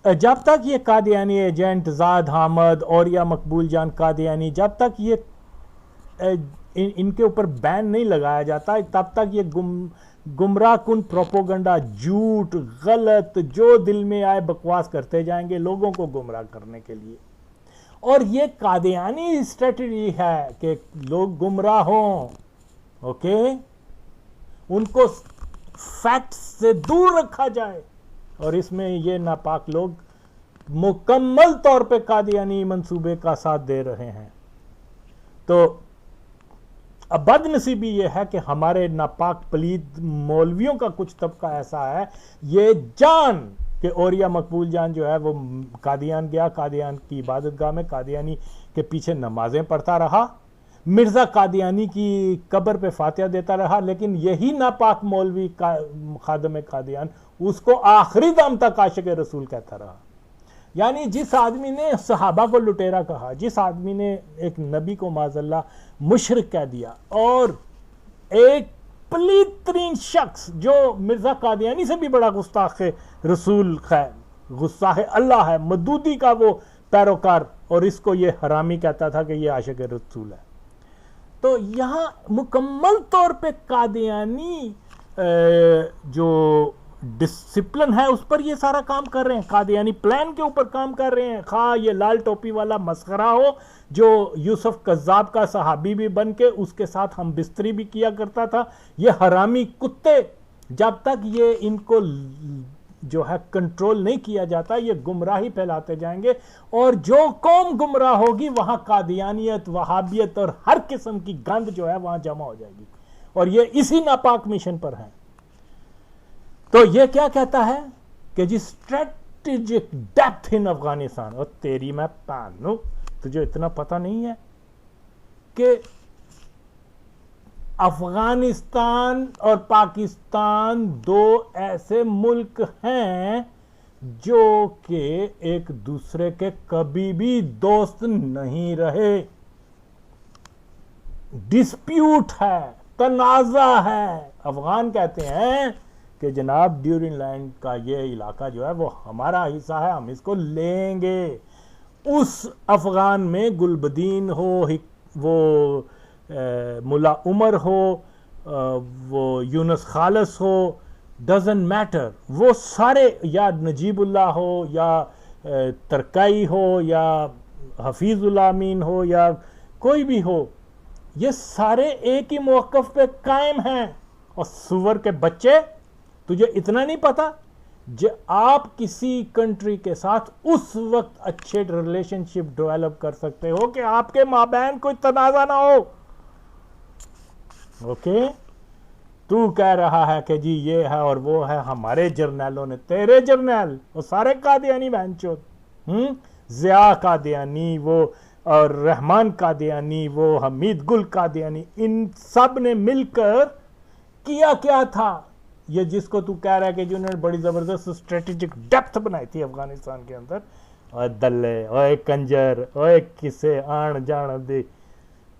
جب تک یہ قادیانی ایجنٹ زاد حامد اور یا مقبول جان قادیانی جب تک یہ ان کے اوپر بین نہیں لگایا جاتا تب تک یہ گمراہ کن پروپوگنڈا جھوٹ غلط جو دل میں آئے بکواس کرتے جائیں گے لوگوں کو گمراہ کرنے کے لیے. اور یہ قادیانی اسٹریٹجی ہے کہ لوگ گمراہ ہوں, اوکے, ان کو فیکٹ سے دور رکھا جائے, اور اس میں یہ ناپاک لوگ مکمل طور پہ قادیانی منصوبے کا ساتھ دے رہے ہیں. تو اب بد نصیبی یہ ہے کہ ہمارے ناپاک پلید مولویوں کا کچھ طبقہ ایسا ہے, یہ جان کہ اوریا مقبول جان جو ہے وہ قادیان گیا, قادیان کی عبادت گاہ میں قادیانی کے پیچھے نمازیں پڑھتا رہا, مرزا قادیانی کی قبر پہ فاتحہ دیتا رہا, لیکن یہی ناپاک مولوی خادم قادیان اس کو آخری دم تک عاشق رسول کہتا رہا. یعنی جس آدمی نے صحابہ کو لٹیرا کہا, جس آدمی نے ایک نبی کو معاذ اللہ مشرک کہہ دیا, اور ایک پلید ترین شخص جو مرزا قادیانی سے بھی بڑا گستاخ رسول ہے, گستاخ اللہ ہے, مدودی کا وہ پیروکار, اور اس کو یہ حرامی کہتا تھا کہ یہ عاشق رسول ہے. تو یہاں مکمل طور پہ قادیانی جو ڈسپلن ہے اس پر یہ سارا کام کر رہے ہیں, قادیانی پلان کے اوپر کام کر رہے ہیں. خواہ یہ لال ٹوپی والا مسخرہ ہو جو یوسف قذاب کا صحابی بھی بن کے اس کے ساتھ ہم بستری بھی کیا کرتا تھا, یہ حرامی کتے جب تک یہ ان کو جو ہے کنٹرول نہیں کیا جاتا یہ گمراہی پھیلاتے جائیں گے, اور جو قوم گمراہ ہوگی وہاں قادیانیت, وہابیت اور ہر قسم کی گند جو ہے وہاں جمع ہو جائے گی, اور یہ اسی ناپاک مشن پر ہیں. تو یہ کیا کہتا ہے کہ جی اسٹریٹجک ڈیپتھ ان افغانستان, اور تیری میں پانوں تجھے اتنا پتہ نہیں ہے کہ افغانستان اور پاکستان دو ایسے ملک ہیں جو کہ ایک دوسرے کے کبھی بھی دوست نہیں رہے, ڈسپیوٹ ہے, تنازع ہے. افغان کہتے ہیں کہ جناب ڈیورنگ لائن کا یہ علاقہ جو ہے وہ ہمارا حصہ ہے, ہم اس کو لیں گے. اس افغان میں گلبدین ہو, وہ ملا عمر ہو, وہ یونس خالص ہو, ڈزنٹ میٹر, وہ سارے, یا نجیب اللہ ہو یا ترکائی ہو یا حفیظ اللہ امین ہو یا کوئی بھی ہو, یہ سارے ایک ہی موقف پہ قائم ہیں. اور سور کے بچے, تجھے اتنا نہیں پتا آپ کسی کنٹری کے ساتھ اس وقت اچھے ریلیشن شپ ڈیولپ کر سکتے ہو کہ آپ کے مابین کوئی تنازع نہ ہو, اوکے. تو کہہ رہا ہے کہ جی یہ ہے اور وہ ہے, ہمارے جرنیلوں نے, تیرے جرنیل وہ سارے قادیانی بہن چود, ضیاء قادیانی, وہ اور رحمان قادیانی, وہ حمید گل قادیانی, ان سب نے مل کر کیا کیا تھا یہ جس کو تو کہہ رہا ہے کہ جنہوں نے بڑی زبردست اسٹریٹجک ڈیپتھ بنائی تھی افغانستان کے اندر. اور دلے, اوے کنجر, اوے کسے آن جان دے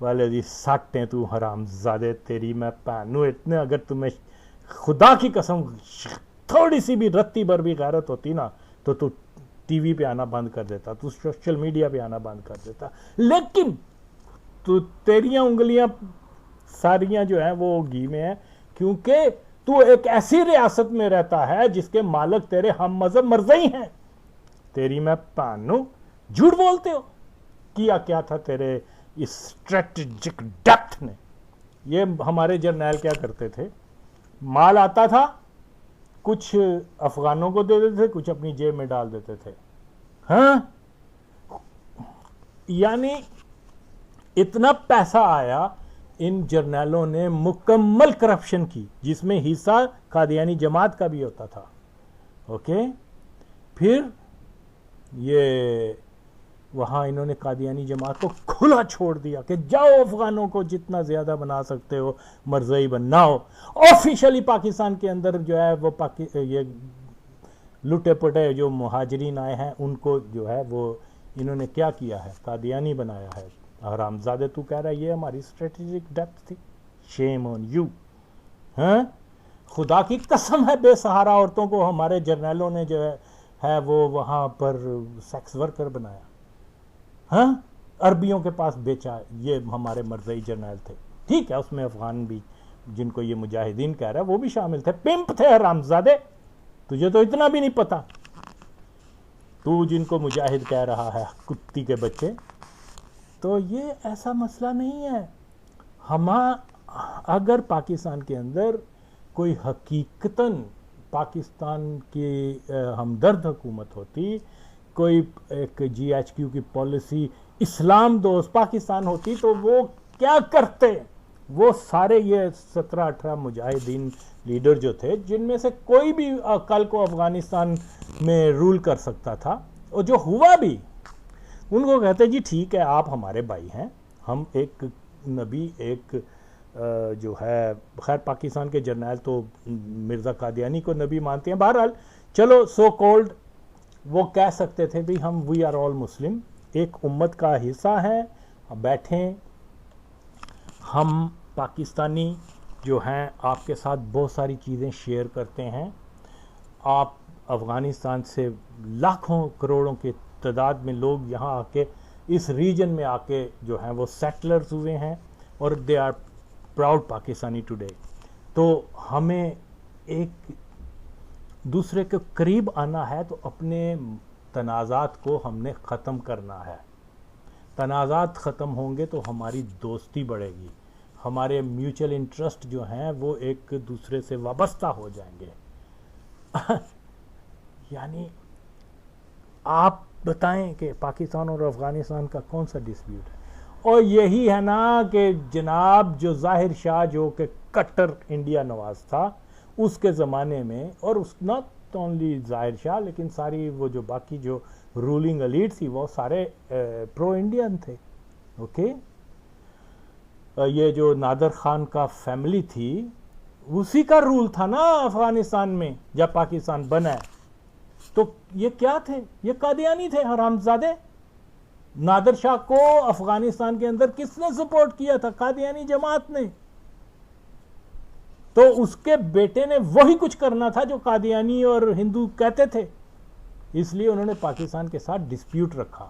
والے دی ساٹیں, تو حرام زادے, تیری میں پہنوں اتنے, اگر تمہیں خدا کی قسم تھوڑی سی بھی رتی بھر بھی غیرت ہوتی نا تو ٹی وی پہ آنا بند کر دیتا, تو سوشل میڈیا پہ آنا بند کر دیتا. لیکن تو تیریاں انگلیاں ساریاں جو ہیں وہ گھی میں ہیں, کیونکہ تو ایک ایسی ریاست میں رہتا ہے جس کے مالک تیرے ہم مذہب مرزئی ہیں. تیری میں پانوں جھوٹ بولتے ہو. کیا تھا تیرے اسٹریٹجک ڈیپتھ نے. یہ ہمارے جرنیل کیا کرتے تھے, مال آتا تھا, کچھ افغانوں کو دے دیتے تھے, کچھ اپنی جیب میں ڈال دیتے تھے. ہاں, یعنی اتنا پیسہ آیا, ان جرنیلوں نے مکمل کرپشن کی جس میں حصہ قادیانی جماعت کا بھی ہوتا تھا, اوکے. پھر یہ وہاں انہوں نے قادیانی جماعت کو کھلا چھوڑ دیا کہ جاؤ افغانوں کو جتنا زیادہ بنا سکتے ہو مرزئی بناؤ. آفیشلی پاکستان کے اندر جو ہے وہ یہ لٹے پٹے جو مہاجرین آئے ہیں ان کو جو ہے وہ انہوں نے کیا کیا ہے, قادیانی بنایا ہے. حرامزادے, تو کہہ رہا ہے یہ ہماری اسٹریٹجک ڈیپتھ تھی. شیم آن یو. ہاں, خدا کی قسم ہے بے سہارا عورتوں کو ہمارے جرنیلوں نے جو ہے ہے وہ وہاں پر سیکس ورکر بنایا، ہاں عربیوں کے پاس بیچا، یہ ہمارے مرزئی جرنیل تھے، ٹھیک ہے، اس میں افغان بھی جن کو یہ مجاہدین کہہ رہا ہے وہ بھی شامل تھے، پمپ تھے حرامزادے، تجھے تو اتنا بھی نہیں پتا، تو جن کو مجاہد کہہ رہا ہے کتی کے بچے۔ تو یہ ایسا مسئلہ نہیں ہے، اگر پاکستان کے اندر کوئی حقیقتاً پاکستان کی ہمدرد حکومت ہوتی، کوئی ایک جی ایچ کیو کی پالیسی اسلام دوست پاکستان ہوتی، تو وہ کیا کرتے؟ وہ سارے یہ 17-18 مجاہدین لیڈر جو تھے، جن میں سے کوئی بھی کل کو افغانستان میں رول کر سکتا تھا، اور جو ہوا بھی، ان کو کہتے جی ٹھیک ہے آپ ہمارے بھائی ہیں، ہم ایک نبی، ایک جو ہے، خیر پاکستان کے جرنیل تو مرزا قادیانی کو نبی مانتے ہیں، بہرحال چلو سو کولڈ وہ کہہ سکتے تھے بھی ہم وی آر آل مسلم، ایک امت کا حصہ ہیں، بیٹھیں، ہم پاکستانی جو ہیں آپ کے ساتھ بہت ساری چیزیں شیئر کرتے ہیں، آپ افغانستان سے لاکھوں کروڑوں کے تعداد میں لوگ یہاں آ کے اس ریجن میں آ کے جو ہیں وہ سیٹلرز ہوئے ہیں، اور they are proud Pakistani today. تو ہمیں ایک دوسرے کے قریب آنا ہے، تو اپنے تنازعات کو ہم نے ختم کرنا ہے، تنازعات ختم ہوں گے تو ہماری دوستی بڑھے گی، ہمارے میوچل انٹرسٹ جو ہیں وہ ایک دوسرے سے وابستہ ہو جائیں گے۔ یعنی آپ بتائیں کہ پاکستان اور افغانستان کا کون سا ڈسپیوٹ ہے؟ اور یہی ہے نا کہ جناب جو ظاہر شاہ جو کہ کٹر انڈیا نواز تھا اس کے زمانے میں، اور اس ناٹ اونلی ظاہر شاہ لیکن ساری وہ جو باقی جو رولنگ ایلیٹ تھی وہ سارے پرو انڈین تھے، اوکے۔ یہ جو نادر خان کا فیملی تھی اسی کا رول تھا نا افغانستان میں جب پاکستان بنا ہے، تو یہ کیا تھے؟ یہ قادیانی تھے حرامزادے۔ نادر شاہ کو افغانستان کے اندر کس نے سپورٹ کیا تھا؟ قادیانی جماعت نے۔ تو اس کے بیٹے نے وہی کچھ کرنا تھا جو قادیانی اور ہندو کہتے تھے، اس لیے انہوں نے پاکستان کے ساتھ ڈسپیوٹ رکھا،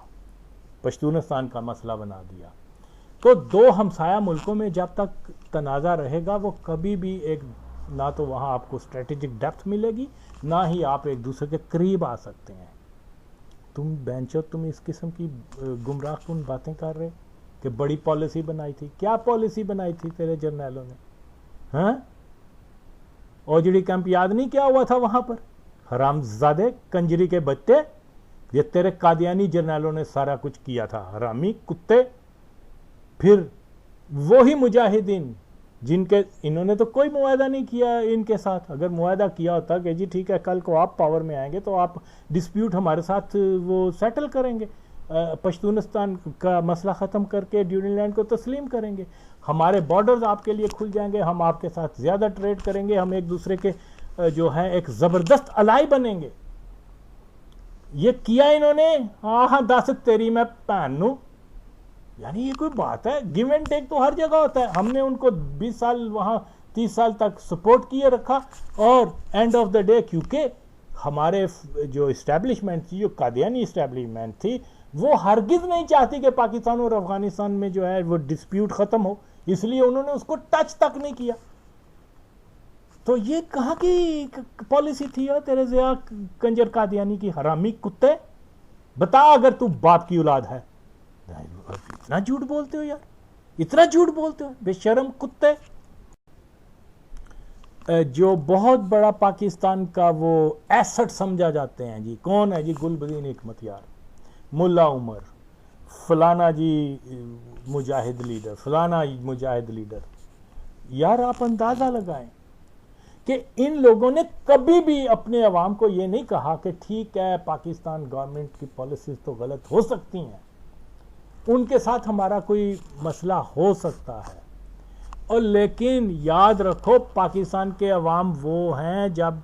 پشتونستان کا مسئلہ بنا دیا۔ تو دو ہمسایہ ملکوں میں جب تک تنازع رہے گا وہ کبھی بھی ایک نہ تو وہاں آپ کو اسٹریٹجک ڈیپتھ ملے گی، نہ ہی آپ ایک دوسرے کے قریب آ سکتے ہیں۔ تم بینچو تم اس قسم کی گمراہ کن باتیں کر رہے کہ بڑی پالیسی بنائی تھی، کیا پالیسی بنائی تھی تیرے جرنیلوں نے؟ ہاں اوجڑی کیمپ یاد نہیں کیا ہوا تھا وہاں پر؟ حرامزادے کنجری کے بچے، یہ تیرے قادیانی جرنیلوں نے سارا کچھ کیا تھا، حرامی کتے۔ پھر وہی مجاہدین جن کے انہوں نے تو کوئی معاہدہ نہیں کیا ان کے ساتھ، اگر معاہدہ کیا ہوتا کہ جی ٹھیک ہے کل کو آپ پاور میں آئیں گے تو آپ ڈسپیوٹ ہمارے ساتھ وہ سیٹل کریں گے، پشتونستان کا مسئلہ ختم کر کے ڈیورنڈ لینڈ کو تسلیم کریں گے، ہمارے بارڈرز آپ کے لیے کھل جائیں گے، ہم آپ کے ساتھ زیادہ ٹریڈ کریں گے، ہم ایک دوسرے کے جو ہے ایک زبردست الائی بنیں گے۔ یہ کیا انہوں نے، ہاں داست تیری میں پہنوں، یعنی یہ کوئی بات ہے؟ گیو اینڈ ٹیک تو ہر جگہ ہوتا ہے۔ ہم نے ان کو 20 سال وہاں 30 سال تک سپورٹ کیے رکھا، اور اینڈ آف دا ڈے کیونکہ ہمارے جو اسٹیبلشمنٹ تھی، جو قادیانی اسٹیبلشمنٹ تھی، وہ ہرگز نہیں چاہتی کہ پاکستان اور افغانستان میں جو ہے وہ ڈسپیوٹ ختم ہو، اس لیے انہوں نے اس کو ٹچ تک نہیں کیا۔ تو یہ کہاں کی پالیسی تھی تیرے ضیاء کنجر قادیانی کی؟ حرامی کتے، بتا اگر تو باپ کی اولاد ہے۔ اتنا جھوٹ بولتے ہو یار، اتنا جھوٹ بولتے ہو بے شرم کتے۔ جو بہت بڑا پاکستان کا وہ ایسٹ سمجھا جاتے ہیں جی، کون ہے جی؟ گلبدین حکمت یار، ملا عمر، فلانا جی مجاہد لیڈر، فلانا مجاہد لیڈر۔ یار آپ اندازہ لگائیں کہ ان لوگوں نے کبھی بھی اپنے عوام کو یہ نہیں کہا کہ ٹھیک ہے پاکستان گورنمنٹ کی پالیسیز تو غلط ہو سکتی ہیں، ان کے ساتھ ہمارا کوئی مسئلہ ہو سکتا ہے، اور لیکن یاد رکھو پاکستان کے عوام وہ ہیں، جب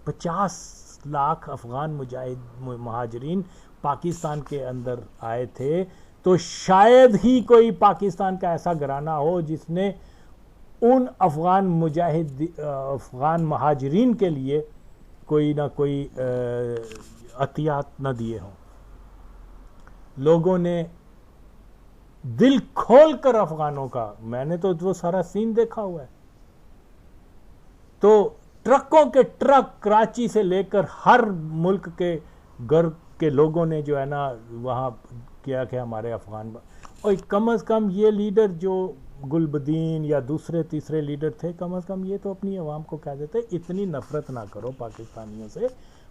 50 لاکھ افغان مہاجرین پاکستان کے اندر آئے تھے تو شاید ہی کوئی پاکستان کا ایسا گھرانہ ہو جس نے ان افغان مہاجرین کے لیے کوئی نہ کوئی عطیات نہ دیے ہوں. لوگوں نے دل کھول کر افغانوں کا، میں نے تو وہ سارا سین دیکھا ہوا ہے، تو ٹرکوں کے ٹرک کراچی سے لے کر ہر ملک کے گھر کے لوگوں نے جو ہے نا وہاں کیا کہ ہمارے افغان اور کم از کم یہ لیڈر جو گلبدین یا دوسرے تیسرے لیڈر تھے، کم از کم یہ تو اپنی عوام کو کہہ دیتے اتنی نفرت نہ کرو پاکستانیوں سے،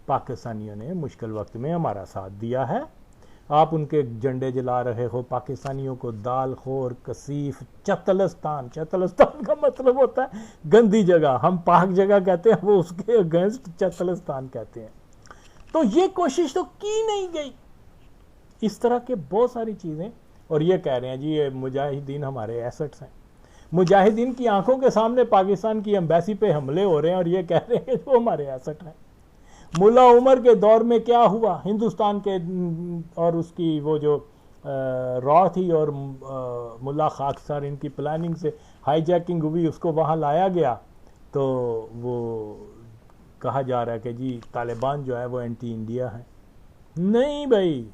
پاکستانیوں نے مشکل وقت میں ہمارا ساتھ دیا ہے، آپ ان کے جھنڈے جلا رہے ہو، پاکستانیوں کو دال خور، کثیف، چتلستان کا مطلب ہوتا ہے گندی جگہ، ہم پاک جگہ کہتے ہیں، وہ اس کے اگینسٹ چتلستان کہتے ہیں. تو یہ کوشش تو کی نہیں گئی. اس طرح کے بہت ساری چیزیں، اور یہ کہہ رہے ہیں جی یہ مجاہدین ہمارے ایسٹس ہیں. مجاہدین کی آنکھوں کے سامنے پاکستان کی ایمبیسی پہ حملے ہو رہے ہیں اور یہ کہہ رہے ہیں کہ وہ ہمارے ایسٹ ہیں. ملا عمر کے دور میں کیا ہوا ہندوستان کے، اور اس کی وہ جو را تھی اور ملا خاکسار، ان کی پلاننگ سے ہائی جیکنگ ہوئی، اس کو وہاں لایا گیا، تو وہ کہا جا رہا ہے کہ جی طالبان جو ہے وہ اینٹی انڈیا ہیں. نہیں بھائی،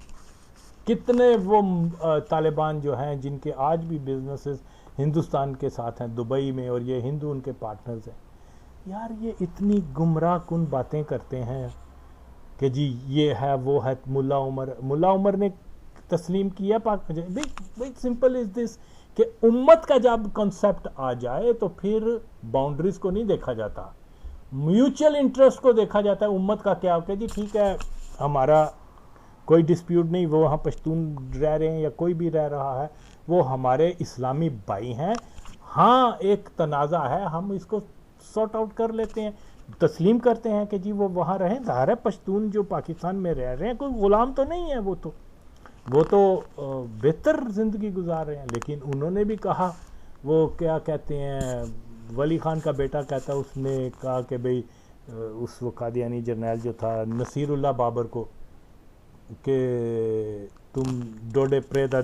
کتنے وہ طالبان جو ہیں جن کے آج بھی بزنسز ہندوستان کے ساتھ ہیں دبئی میں، اور یہ ہندو ان کے پارٹنرز ہیں. یار یہ اتنی گمراہ کن باتیں کرتے ہیں کہ جی یہ ہے وہ ہے. ملا عمر نے تسلیم کیا بھائی سمپل از دس کہ امت کا جب کنسپٹ آ جائے تو پھر باؤنڈریز کو نہیں دیکھا جاتا، میوچل انٹرسٹ کو دیکھا جاتا ہے. امت کا کیا کہ جی ٹھیک ہے ہمارا کوئی ڈسپیوٹ نہیں، وہ وہاں پشتون رہ رہے ہیں یا کوئی بھی رہ رہا ہے، وہ ہمارے اسلامی بھائی ہیں. ہاں ایک تنازع ہے، ہم اس کو سارٹ آؤٹ کر لیتے ہیں، تسلیم کرتے ہیں کہ جی وہ وہاں رہیں. ظاہر ہے پشتون جو پاکستان میں رہ رہے ہیں کوئی غلام تو نہیں ہے، وہ تو بہتر زندگی گزار رہے ہیں. لیکن انہوں نے بھی کہا، وہ کیا کہتے ہیں، ولی خان کا بیٹا کہتا ہے، اس نے کہا کہ بھئی اس وہ قادیانی جرنیل جو تھا نصیر اللہ بابر کو، کہ تم ڈوڈے پریدا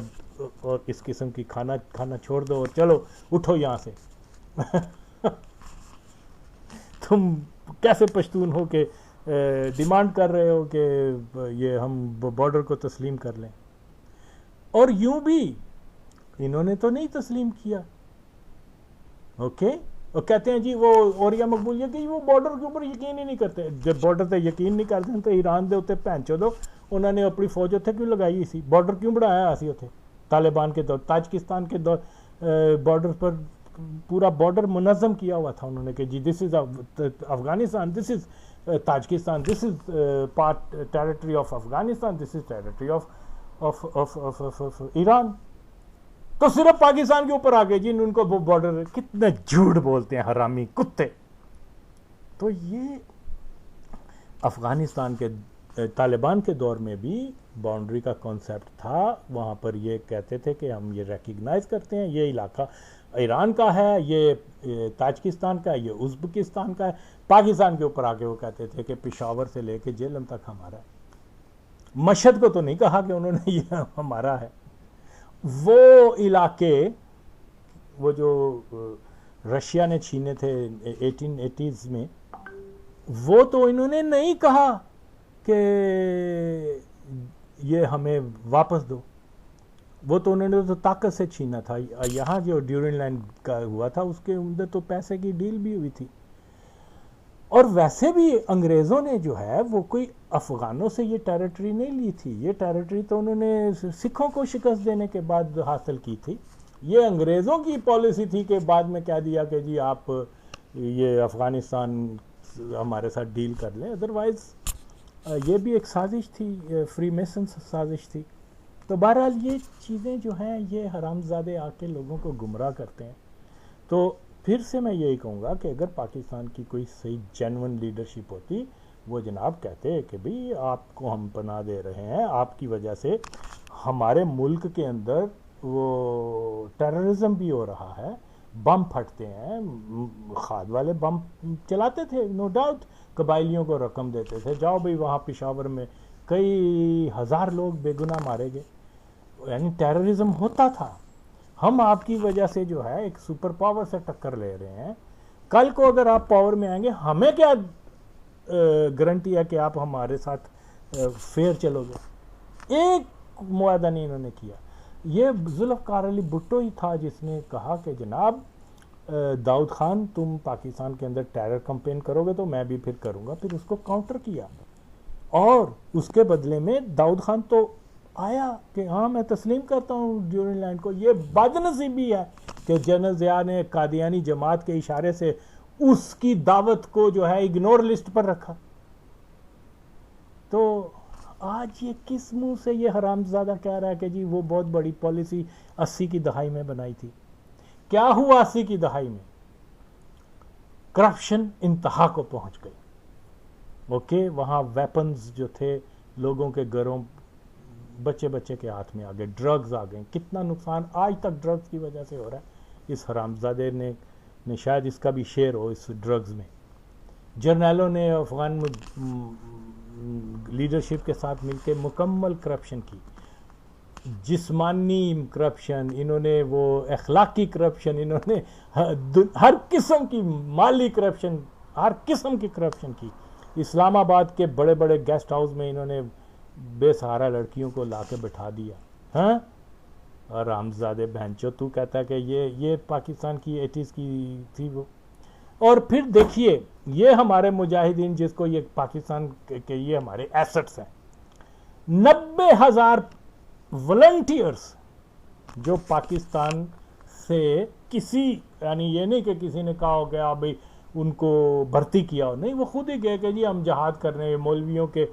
اور اس قسم کی کھانا چھوڑ دو اور چلو اٹھو یہاں سے. تم کیسے پشتون ہو کہ ڈیمانڈ کر رہے ہو کہ یہ ہم بارڈر کو تسلیم کر لیں. اور یوں بھی انہوں نے تو نہیں تسلیم کیا. اوکے، اور کہتے ہیں جی وہ اوریا مقبول یہ کہ وہ بارڈر کے اوپر یقین ہی نہیں کرتے. جب بارڈر تے یقین نہیں کرتے تو ایران دے اتنے پہنچو دو انہوں نے اپنی فوج اتنے کیوں لگائی اسی بارڈر کیوں بڑھایا اسی اتنے طالبان کے دور تاجکستان کے دور بارڈر پر پورا بارڈر منظم کیا ہوا تھا انہوں نے کہ جی this is Afghanistan, this is Tajikistan, this is part territory of Afghanistan, this is territory of Iran. تو صرف پاکستان کے اوپر آ گئے جی ان کو وہ بارڈر. کتنے جھوٹ بولتے ہیں حرامی کتے. تو یہ افغانستان کے طالبان کے دور میں بھی باؤنڈری کا کانسیپٹ تھا. وہاں پر یہ کہتے تھے کہ ہم یہ ریکگنائز کرتے ہیں یہ علاقہ ایران کا ہے، یہ تاجکستان کا ہے، یہ ازبکستان کا ہے. پاکستان کے اوپر آگے وہ کہتے تھے کہ پشاور سے لے کے جہلم تک ہمارا ہے. مشہد کو تو نہیں کہا کہ انہوں نے یہ ہمارا ہے. وہ علاقے وہ جو رشیا نے چھینے تھے 1880s میں، وہ تو انہوں نے نہیں کہا کہ یہ ہمیں واپس دو، وہ تو انہوں نے تو طاقت سے چھینا تھا. یہاں جو ڈیورنگ لائن کا ہوا تھا اس کے اندر تو پیسے کی ڈیل بھی ہوئی تھی. اور ویسے بھی انگریزوں نے جو ہے وہ کوئی افغانوں سے یہ ٹیریٹری نہیں لی تھی. یہ ٹیریٹری تو انہوں نے سکھوں کو شکست دینے کے بعد حاصل کی تھی. یہ انگریزوں کی پالیسی تھی کہ بعد میں کہہ دیا کہ جی آپ یہ افغانستان ہمارے ساتھ ڈیل کر لیں. ادروائز یہ بھی ایک سازش تھی، فری میسن سازش تھی. تو بہرحال یہ چیزیں جو ہیں یہ حرامزادے آ کے لوگوں کو گمراہ کرتے ہیں. تو پھر سے میں یہی کہوں گا کہ اگر پاکستان کی کوئی صحیح جینون لیڈرشپ ہوتی، وہ جناب کہتے کہ بھئی آپ کو ہم پناہ دے رہے ہیں، آپ کی وجہ سے ہمارے ملک کے اندر وہ ٹیررزم بھی ہو رہا ہے، بم پھٹتے ہیں، کھاد والے بم چلاتے تھے نو ڈاؤٹ، قبائلیوں کو رقم دیتے تھے جاؤ بھئی وہاں پشاور میں کئی ہزار لوگ بے گناہ مارے گئے، یعنی ٹیررزم ہوتا تھا. ہم آپ کی وجہ سے جو ہے ایک سپر پاور سے ٹکر لے رہے ہیں. کل کو اگر آپ پاور میں آئیں گے ہمیں کیا گارنٹی ہے کہ آپ ہمارے ساتھ فیئر چلو گے. ایک معاہدہ نہیں انہوں نے کیا. یہ ذوالفقار علی بھٹو ہی تھا جس نے کہا کہ جناب داؤد خان تم پاکستان کے اندر ٹیرر کمپین کرو گے تو میں بھی پھر کروں گا. پھر اس کو کاؤنٹر کیا اور اس کے بدلے میں داؤد خان تو آیا کہ ہاں میں تسلیم کرتا ہوں ڈیورنڈ لائن کو. یہ بدنصیبی ہے کہ جنرل ضیاء نے قادیانی جماعت کے اشارے سے اس کی دعوت کو جو ہے اگنور لسٹ پر رکھا. تو آج یہ کس منہ سے یہ حرامزادہ کہہ رہا ہے کہ جی وہ بہت بڑی پالیسی 80 کی دہائی میں بنائی تھی. کیا ہوا 80 کی دہائی میں؟ کرپشن انتہا کو پہنچ گئی. اوکے وہاں ویپنز جو تھے لوگوں کے گھروں بچے بچے کے ہاتھ میں آ گئے. ڈرگز آ گئے. کتنا نقصان آج تک ڈرگز کی وجہ سے ہو رہا ہے. اس حرامزادے نے شاید اس کا بھی شیئر ہو اس ڈرگز میں. جرنیلوں نے افغان لیڈرشپ کے ساتھ مل کے مکمل کرپشن کی. جسمانی کرپشن انہوں نے, وہ اخلاقی کرپشن انہوں نے, ہر قسم کی مالی کرپشن, ہر قسم کی کرپشن کی. اسلام آباد کے بڑے بڑے گیسٹ ہاؤس میں انہوں نے بے سہارا لڑکیوں کو لا کے بٹھا دیا. ہاں اور حرامزادے بہنچو تو کہتا ہے کہ یہ پاکستان کی 80s کی تھی وہ. اور پھر دیکھیے یہ ہمارے مجاہدین جس کو یہ پاکستان کے یہ ہمارے ایسٹس ہیں, 90,000 والنٹیئرز جو پاکستان سے کسی یعنی یہ نہیں کہ کسی نے کہا ہو کہ آپ ان کو بھرتی کیا ہو, نہیں وہ خود ہی گئے کہ جی ہم جہاد کرنے مولویوں کے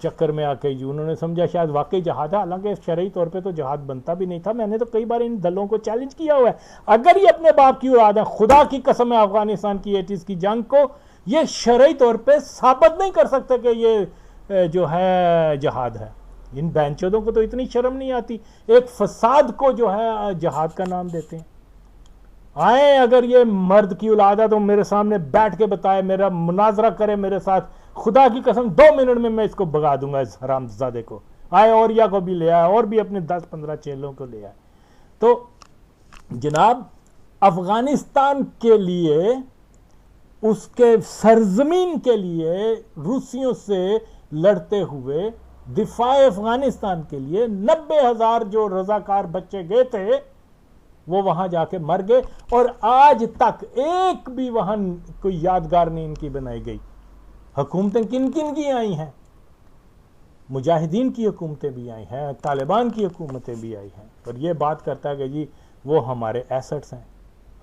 چکر میں آ کے جی انہوں نے سمجھا شاید واقعی جہاد ہے, حالانکہ شرعی طور پہ تو جہاد بنتا بھی نہیں تھا. میں نے تو کئی بار ان دلوں کو چیلنج کیا ہوا ہے, اگر یہ اپنے باپ کی اولاد ہے, خدا کی قسم ہے افغانستان کی 80s کی جنگ کو یہ شرعی طور پہ ثابت نہیں کر سکتے کہ یہ جو ہے جہاد ہے. ان بینچودوں کو تو اتنی شرم نہیں آتی, ایک فساد کو جو ہے جہاد کا نام دیتے ہیں. آئیں اگر یہ مرد کی اولاد ہے تو میرے سامنے بیٹھ کے بتائے, میرا مناظرہ کرے میرے ساتھ, خدا کی قسم 2 منٹ میں اس کو بھگا دوں گا اس حرامزادے کو. آئے اوریا کو بھی لے آئے اور بھی اپنے 10-15 چیلوں کو لے آئے. تو جناب افغانستان کے لیے, اس کے سرزمین کے لیے روسیوں سے لڑتے ہوئے دفاع افغانستان کے لیے 90,000 جو رضاکار بچے گئے تھے وہ وہاں جا کے مر گئے, اور آج تک ایک بھی وہاں کوئی یادگار نہیں ان کی بنائی گئی. حکومتیں کن کن کی آئی ہیں؟ مجاہدین کی حکومتیں بھی آئی ہیں, طالبان کی حکومتیں بھی آئی ہیں, اور یہ بات کرتا ہے کہ جی وہ ہمارے ایسٹس ہیں.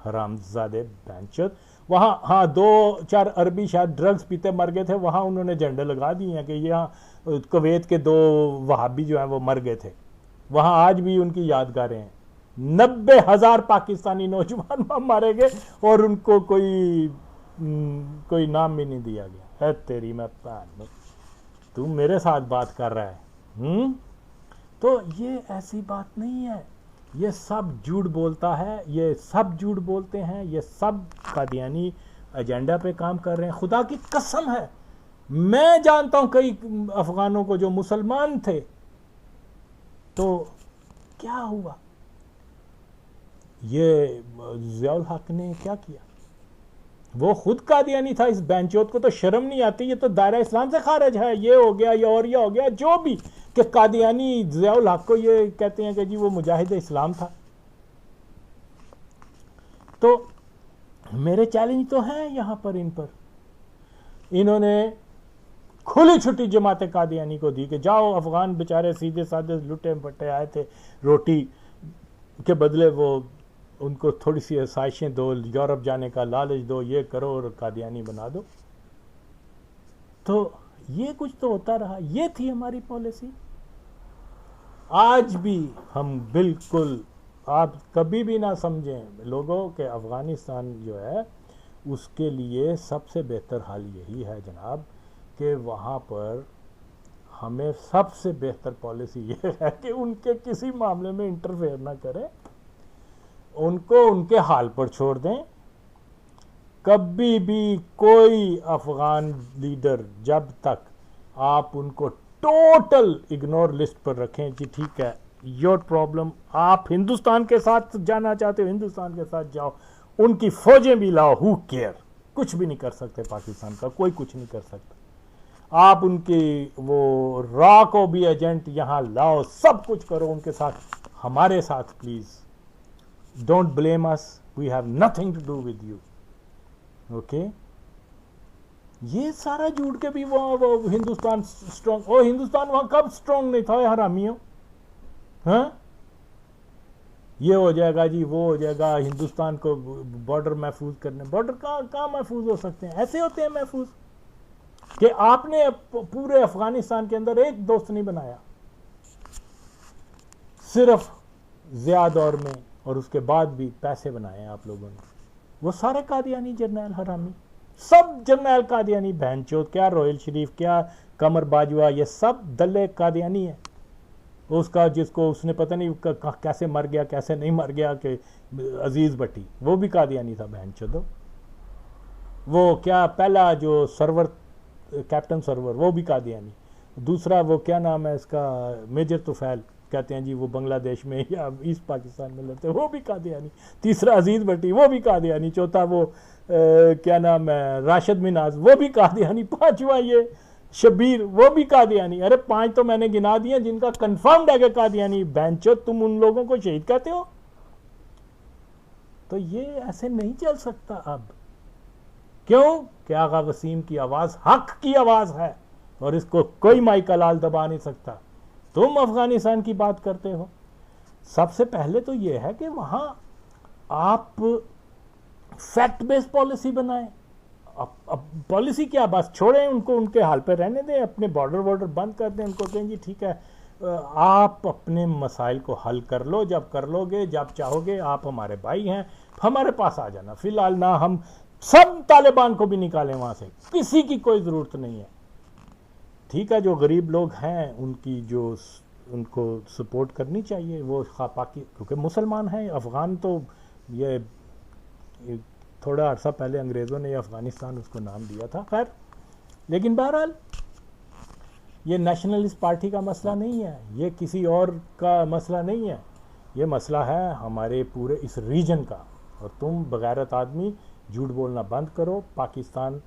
حرامزادے بینچود. وہاں ہاں 2-4 عربی شاید ڈرگز پیتے مر گئے تھے, وہاں انہوں نے جھنڈے لگا دیے ہیں کہ یہاں کویت کے 2 وہابی جو ہیں وہ مر گئے تھے, وہاں آج بھی ان کی یادگاریں ہیں. 90,000 پاکستانی نوجوان مارے گئے اور ان کو کوئی نام بھی نہیں دیا گیا. اے تیری میں تو میرے ساتھ بات کر رہا ہے. تو یہ ایسی بات نہیں ہے, یہ سب جھوٹ بولتا ہے, یہ سب جھوٹ بولتے ہیں, یہ سب قادیانی ایجنڈا پہ کام کر رہے ہیں. خدا کی قسم ہے میں جانتا ہوں کئی افغانوں کو جو مسلمان تھے, تو کیا ہوا؟ یہ ضیاء الحق نے کیا کیا؟ وہ خود قادیانی تھا. اس بینچوت کو تو شرم نہیں آتی, یہ تو دائرہ اسلام سے خارج ہے. یہ ہو گیا یہ اور یہ ہو گیا جو بھی, کہ قادیانی ضیاء الحق کو یہ کہتے ہیں کہ جی وہ مجاہد اسلام تھا. تو میرے چیلنج تو ہیں یہاں پر ان پر. انہوں نے کھلی چھٹی جماعت قادیانی کو دی کہ جاؤ افغان بیچارے سیدھے سادھے لٹے پٹے آئے تھے, روٹی کے بدلے وہ ان کو تھوڑی سی آسائشیں دو, یورپ جانے کا لالچ دو, یہ کرو اور قادیانی بنا دو. تو یہ کچھ تو ہوتا رہا, یہ تھی ہماری پالیسی. آج بھی ہم بالکل, آپ کبھی بھی نہ سمجھیں لوگوں کہ افغانستان جو ہے اس کے لیے سب سے بہتر حال یہی ہے جناب کہ وہاں پر ہمیں سب سے بہتر پالیسی یہ ہے کہ ان کے کسی معاملے میں انٹرفیئر نہ کریں, ان کو ان کے حال پر چھوڑ دیں. کبھی بھی کوئی افغان لیڈر جب تک آپ ان کو ٹوٹل اگنور لسٹ پر رکھیں, جی ٹھیک ہے یور پرابلم, آپ ہندوستان کے ساتھ جانا چاہتے ہو ہندوستان کے ساتھ جاؤ, ان کی فوجیں بھی لاؤ, ہو کیئر, کچھ بھی نہیں کر سکتے پاکستان کا کوئی کچھ نہیں کر سکتا. آپ ان کی وہ را کو بھی ایجنٹ یہاں لاؤ, سب کچھ کرو ان کے ساتھ, ہمارے ساتھ please don't blame us, we have nothing to do with you. Okay, یہ سارا جھوٹ کے بھی وہ ہندوستان اسٹرانگ, او ہندوستان وہاں کب اسٹرانگ نہیں تھا حرامیوں. ہاں, یہ ہو جائے گا جی, وہ ہو جائے گا, ہندوستان کو بارڈر محفوظ کرنے, بارڈر کہاں محفوظ ہو سکتے ہیں, ایسے ہوتے ہیں محفوظ کہ آپ نے پورے افغانستان کے اندر ایک دوست نہیں بنایا, صرف ضیاء دور میں, اور اس کے بعد بھی پیسے بنائے ہیں آپ لوگوں نے. وہ سارے قادیانی جرنیل حرامی, سب جرنیل قادیانی, بہن چوت, کیا روہل شریف, کیا قمر باجوہ, یہ سب دلے قادیانی ہیں. اس کا جس کو اس نے پتہ نہیں کیسے مر گیا کیسے نہیں مر گیا, کہ عزیز بٹی, وہ بھی قادیانی تھا بہن چودو. وہ کیا پہلا جو سرور, کیپٹن سرور, وہ بھی قادیانی. دوسرا وہ کیا نام ہے اس کا, میجر طفیل کہتے ہیں جی, وہ بنگلہ دیش میں یا ایسٹ پاکستان میں لڑتے, وہ بھی قادیانی. تیسرا عزیز بٹی, وہ بھی قادیانی. چوتھا وہ کیا نام ہے راشد مناز, وہ بھی قادیانی. پانچواں یہ شبیر, وہ بھی قادیانی. ارے 5 تو میں نے گنا دیے جن کا کنفرمڈ ہے کہ قادیانی. بینچو, تم ان لوگوں کو شہید کہتے ہو. تو یہ ایسے نہیں چل سکتا اب. کیوں کہ آغا وسیم کی آواز حق کی آواز ہے, اور اس کو کوئی مائک لال دبا نہیں سکتا. تم افغانستان کی بات کرتے ہو. سب سے پہلے تو یہ ہے کہ وہاں آپ فیکٹ بیس پالیسی بنائیں. اب پالیسی کیا, بس چھوڑیں ان کو, ان کے حال پہ رہنے دیں, اپنے بارڈر بند کر دیں, ان کو کہیں جی ٹھیک ہے آپ اپنے مسائل کو حل کر لو, جب کر لو گے, جب چاہو گے, آپ ہمارے بھائی ہیں, ہمارے پاس آ جانا. فی الحال نہ, ہم سب طالبان کو بھی نکالیں وہاں سے, کسی کی کوئی ضرورت نہیں ہے. ٹھیک ہے, جو غریب لوگ ہیں ان کی جو ان کو سپورٹ کرنی چاہیے, وہ پاکی, کیونکہ مسلمان ہیں. افغان تو یہ تھوڑا عرصہ پہلے انگریزوں نے یہ افغانستان اس کو نام دیا تھا, خیر. لیکن بہرحال یہ نیشنلسٹ پارٹی کا مسئلہ نہیں ہے, یہ کسی اور کا مسئلہ نہیں ہے, یہ مسئلہ ہے ہمارے پورے اس ریجن کا. اور تم بغیرت آدمی جھوٹ بولنا بند کرو. پاکستان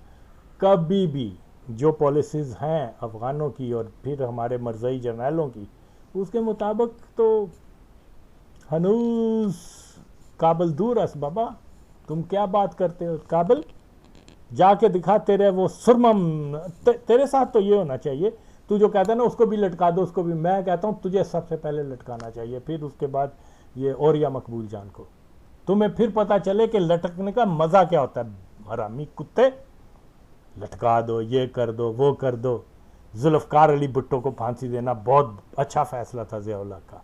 کبھی بھی جو پالیسیز ہیں افغانوں کی اور پھر ہمارے مرزئی جرنیلوں کی, اس کے مطابق تو ہنوز کابل دور اس بابا. تم کیا بات کرتے ہو, کابل جا کے دکھا تیرے وہ سرمم. تیرے ساتھ تو یہ ہونا چاہیے, تو جو کہتا ہے نا اس کو بھی لٹکا دو, اس کو بھی. میں کہتا ہوں تجھے سب سے پہلے لٹکانا چاہیے, پھر اس کے بعد یہ اوریا مقبول جان کو. تمہیں پھر پتا چلے کہ لٹکنے کا مزہ کیا ہوتا ہے. حرامی کتے, لٹکا دو, یہ کر دو, وہ کر دو. ذوالفقار علی بھٹو کو پھانسی دینا بہت اچھا فیصلہ تھا ضیاء اللہ کا.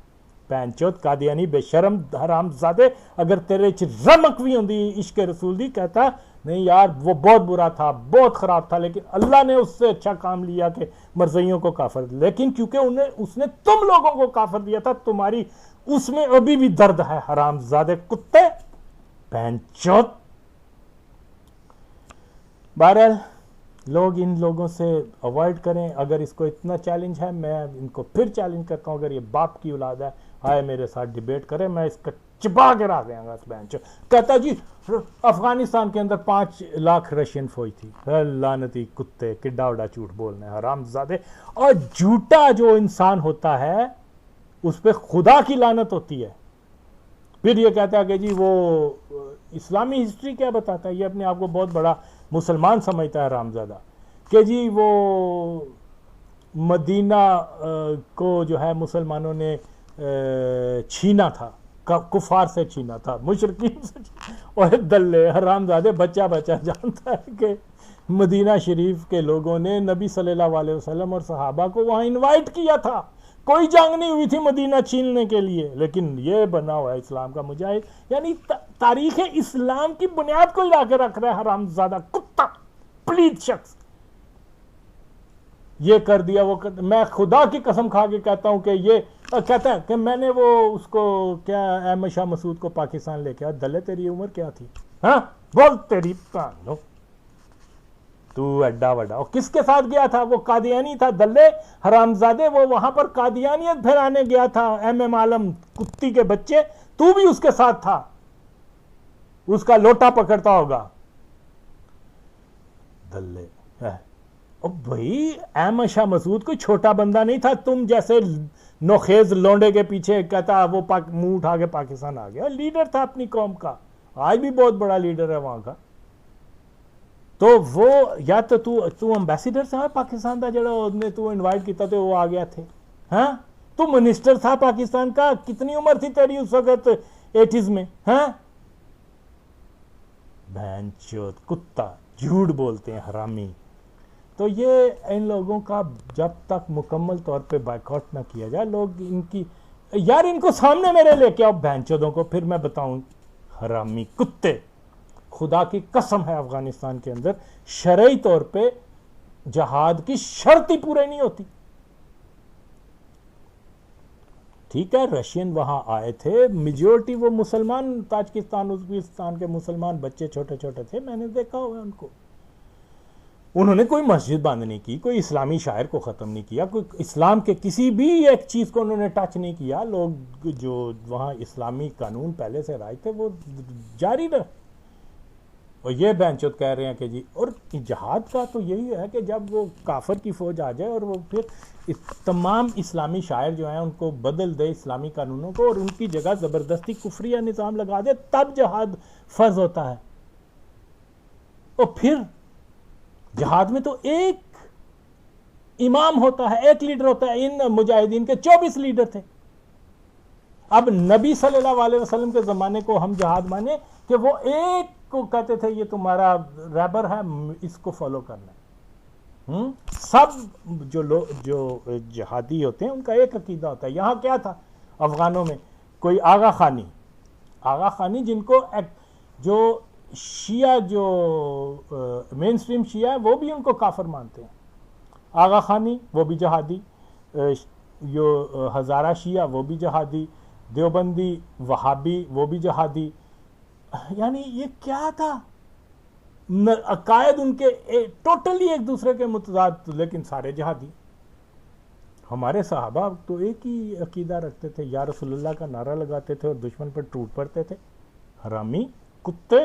پینچوت قادیانی بے شرم حرام زادے, اگر تیرے رمک بھی ہوندی عشق رسول دی, کہتا نہیں یار وہ بہت برا تھا, بہت خراب تھا, لیکن اللہ نے اس سے اچھا کام لیا کہ مرزئیوں کو کافر. لیکن کیونکہ اس نے تم لوگوں کو کافر دیا تھا, تمہاری اس میں ابھی بھی درد ہے. حرام زادے کتے, پینچوت. بہرحال لوگ ان لوگوں سے اوائڈ کریں. اگر اس کو اتنا چیلنج ہے, میں ان کو پھر چیلنج کرتا ہوں, اگر یہ باپ کی اولاد ہے, آئے میرے ساتھ ڈیبیٹ کریں, میں اس کا چبا کے رکھ دیں گا اس بینچ. کہتا جی افغانستان کے اندر 5 لاکھ رشین فوج تھی. لعنتی کتے, کڈا وڈا جھوٹ بولنے حرام زادے. اور جھوٹا جو انسان ہوتا ہے اس پہ خدا کی لعنت ہوتی ہے. پھر یہ کہتا ہے کہ جی وہ اسلامی ہسٹری کیا بتاتا ہے, یہ اپنے آپ کو بہت بڑا مسلمان سمجھتا ہے حرامزادہ, کہ جی وہ مدینہ کو جو ہے مسلمانوں نے چھینا تھا, کفار سے چھینا تھا, مشرکین سے. اور دلے حرامزادے, بچہ جانتا ہے کہ مدینہ شریف کے لوگوں نے نبی صلی اللہ علیہ وسلم اور صحابہ کو وہاں انوائٹ کیا تھا. کوئی جنگ نہیں ہوئی تھی مدینہ چھیننے کے لیے, لیکن یہ بنا ہوا ہے اسلام کا مجاہد. یعنی تاریخ اسلام کی بنیاد کو لا کے رکھ رہا ہے حرامزادہ کتا, پلیت شخص. یہ کر دیا, وہ کر دیا. میں خدا کی قسم کھا کے کہتا ہوں کہ یہ کہتا ہے کہ میں نے وہ اس کو کیا احمد شاہ مسعود کو پاکستان لے کے آیا. دلے تیری عمر کیا تھی, ہاں بول تیری پانو, تو اڈا وڈا. اور کس کے ساتھ گیا تھا, وہ قادیانی تھا دلے حرامزادے. وہ وہاں پر قادیانیت پھیلانے گیا تھا, ایم عالم کتی کے بچے. تو بھی اس کے ساتھ تھا, اس کا لوٹا پکڑتا ہوگا. دلے. او بھائی احمد شاہ مسعود کوئی چھوٹا بندہ نہیں تھا تم جیسے نوخیز لونڈے کے پیچھے کہتا وہ منہ اٹھا کے پاکستان آ گیا. لیڈر تھا اپنی قوم کا, آج بھی بہت بڑا لیڈر ہے وہاں کا. تو وہ یا تو امبیسیڈر تھا پاکستان کا جڑا تو انوائٹ کیتا تو وہ آ گیا تھے. ہاں تو منسٹر تھا پاکستان کا, کتنی عمر تھی تیری اس وقت 80s میں؟ ہاں بہن چوت کتا, جھوٹ بولتے ہیں حرامی. تو یہ ان لوگوں کا جب تک مکمل طور پہ بائیکاٹ نہ کیا جائے, لوگ ان کی یار ان کو سامنے میرے لے کے آؤ بہن چودوں کو, پھر میں بتاؤں. حرامی کتے, خدا کی قسم ہے افغانستان کے اندر شرعی طور پہ جہاد کی شرط ہی پورے نہیں ہوتی. ٹھیک ہے رشین وہاں آئے تھے, میجورٹی وہ مسلمان تاجکستان ازبکستان کے مسلمان بچے چھوٹے چھوٹے تھے, میں نے دیکھا ہوا ان کو. انہوں نے کوئی مسجد بند نہیں کی, کوئی اسلامی شاعر کو ختم نہیں کیا, کوئی اسلام کے کسی بھی ایک چیز کو انہوں نے ٹچ نہیں کیا. لوگ جو وہاں اسلامی قانون پہلے سے رائج تھے وہ جاری رہے. اور یہ بینچوت کہہ رہے ہیں کہ جی, اور جہاد کا تو یہی ہے کہ جب وہ کافر کی فوج آ جائے اور وہ پھر تمام اسلامی شاعر جو ہیں ان کو بدل دے اسلامی قانونوں کو اور ان کی جگہ زبردستی کفریہ نظام لگا دے, تب جہاد فرض ہوتا ہے. اور پھر جہاد میں تو ایک امام ہوتا ہے, ایک لیڈر ہوتا ہے. ان مجاہدین کے 24 لیڈر تھے. اب نبی صلی اللہ علیہ وسلم کے زمانے کو ہم جہاد مانے کہ وہ ایک کو کہتے تھے یہ تمہارا رہبر ہے, اس کو فالو کرنا ہے. سب جو جہادی ہوتے ہیں ان کا ایک عقیدہ ہوتا ہے. یہاں کیا تھا افغانوں میں, کوئی آغا خانی جن کو جو شیعہ جو مین سٹریم شیعہ ہے وہ بھی ان کو کافر مانتے ہیں. آغا خانی وہ بھی جہادی, جو ہزارہ شیعہ وہ بھی جہادی, دیوبندی وہابی وہ بھی جہادی. یعنی یہ کیا تھا, عقائد ان کے ٹوٹلی ایک دوسرے کے متضاد لیکن سارے جہادی. ہمارے صحابہ تو ایک ہی عقیدہ رکھتے تھے, یا رسول اللہ کا نعرہ لگاتے تھے اور دشمن پر ٹوٹ پڑتے تھے. حرامی کتے,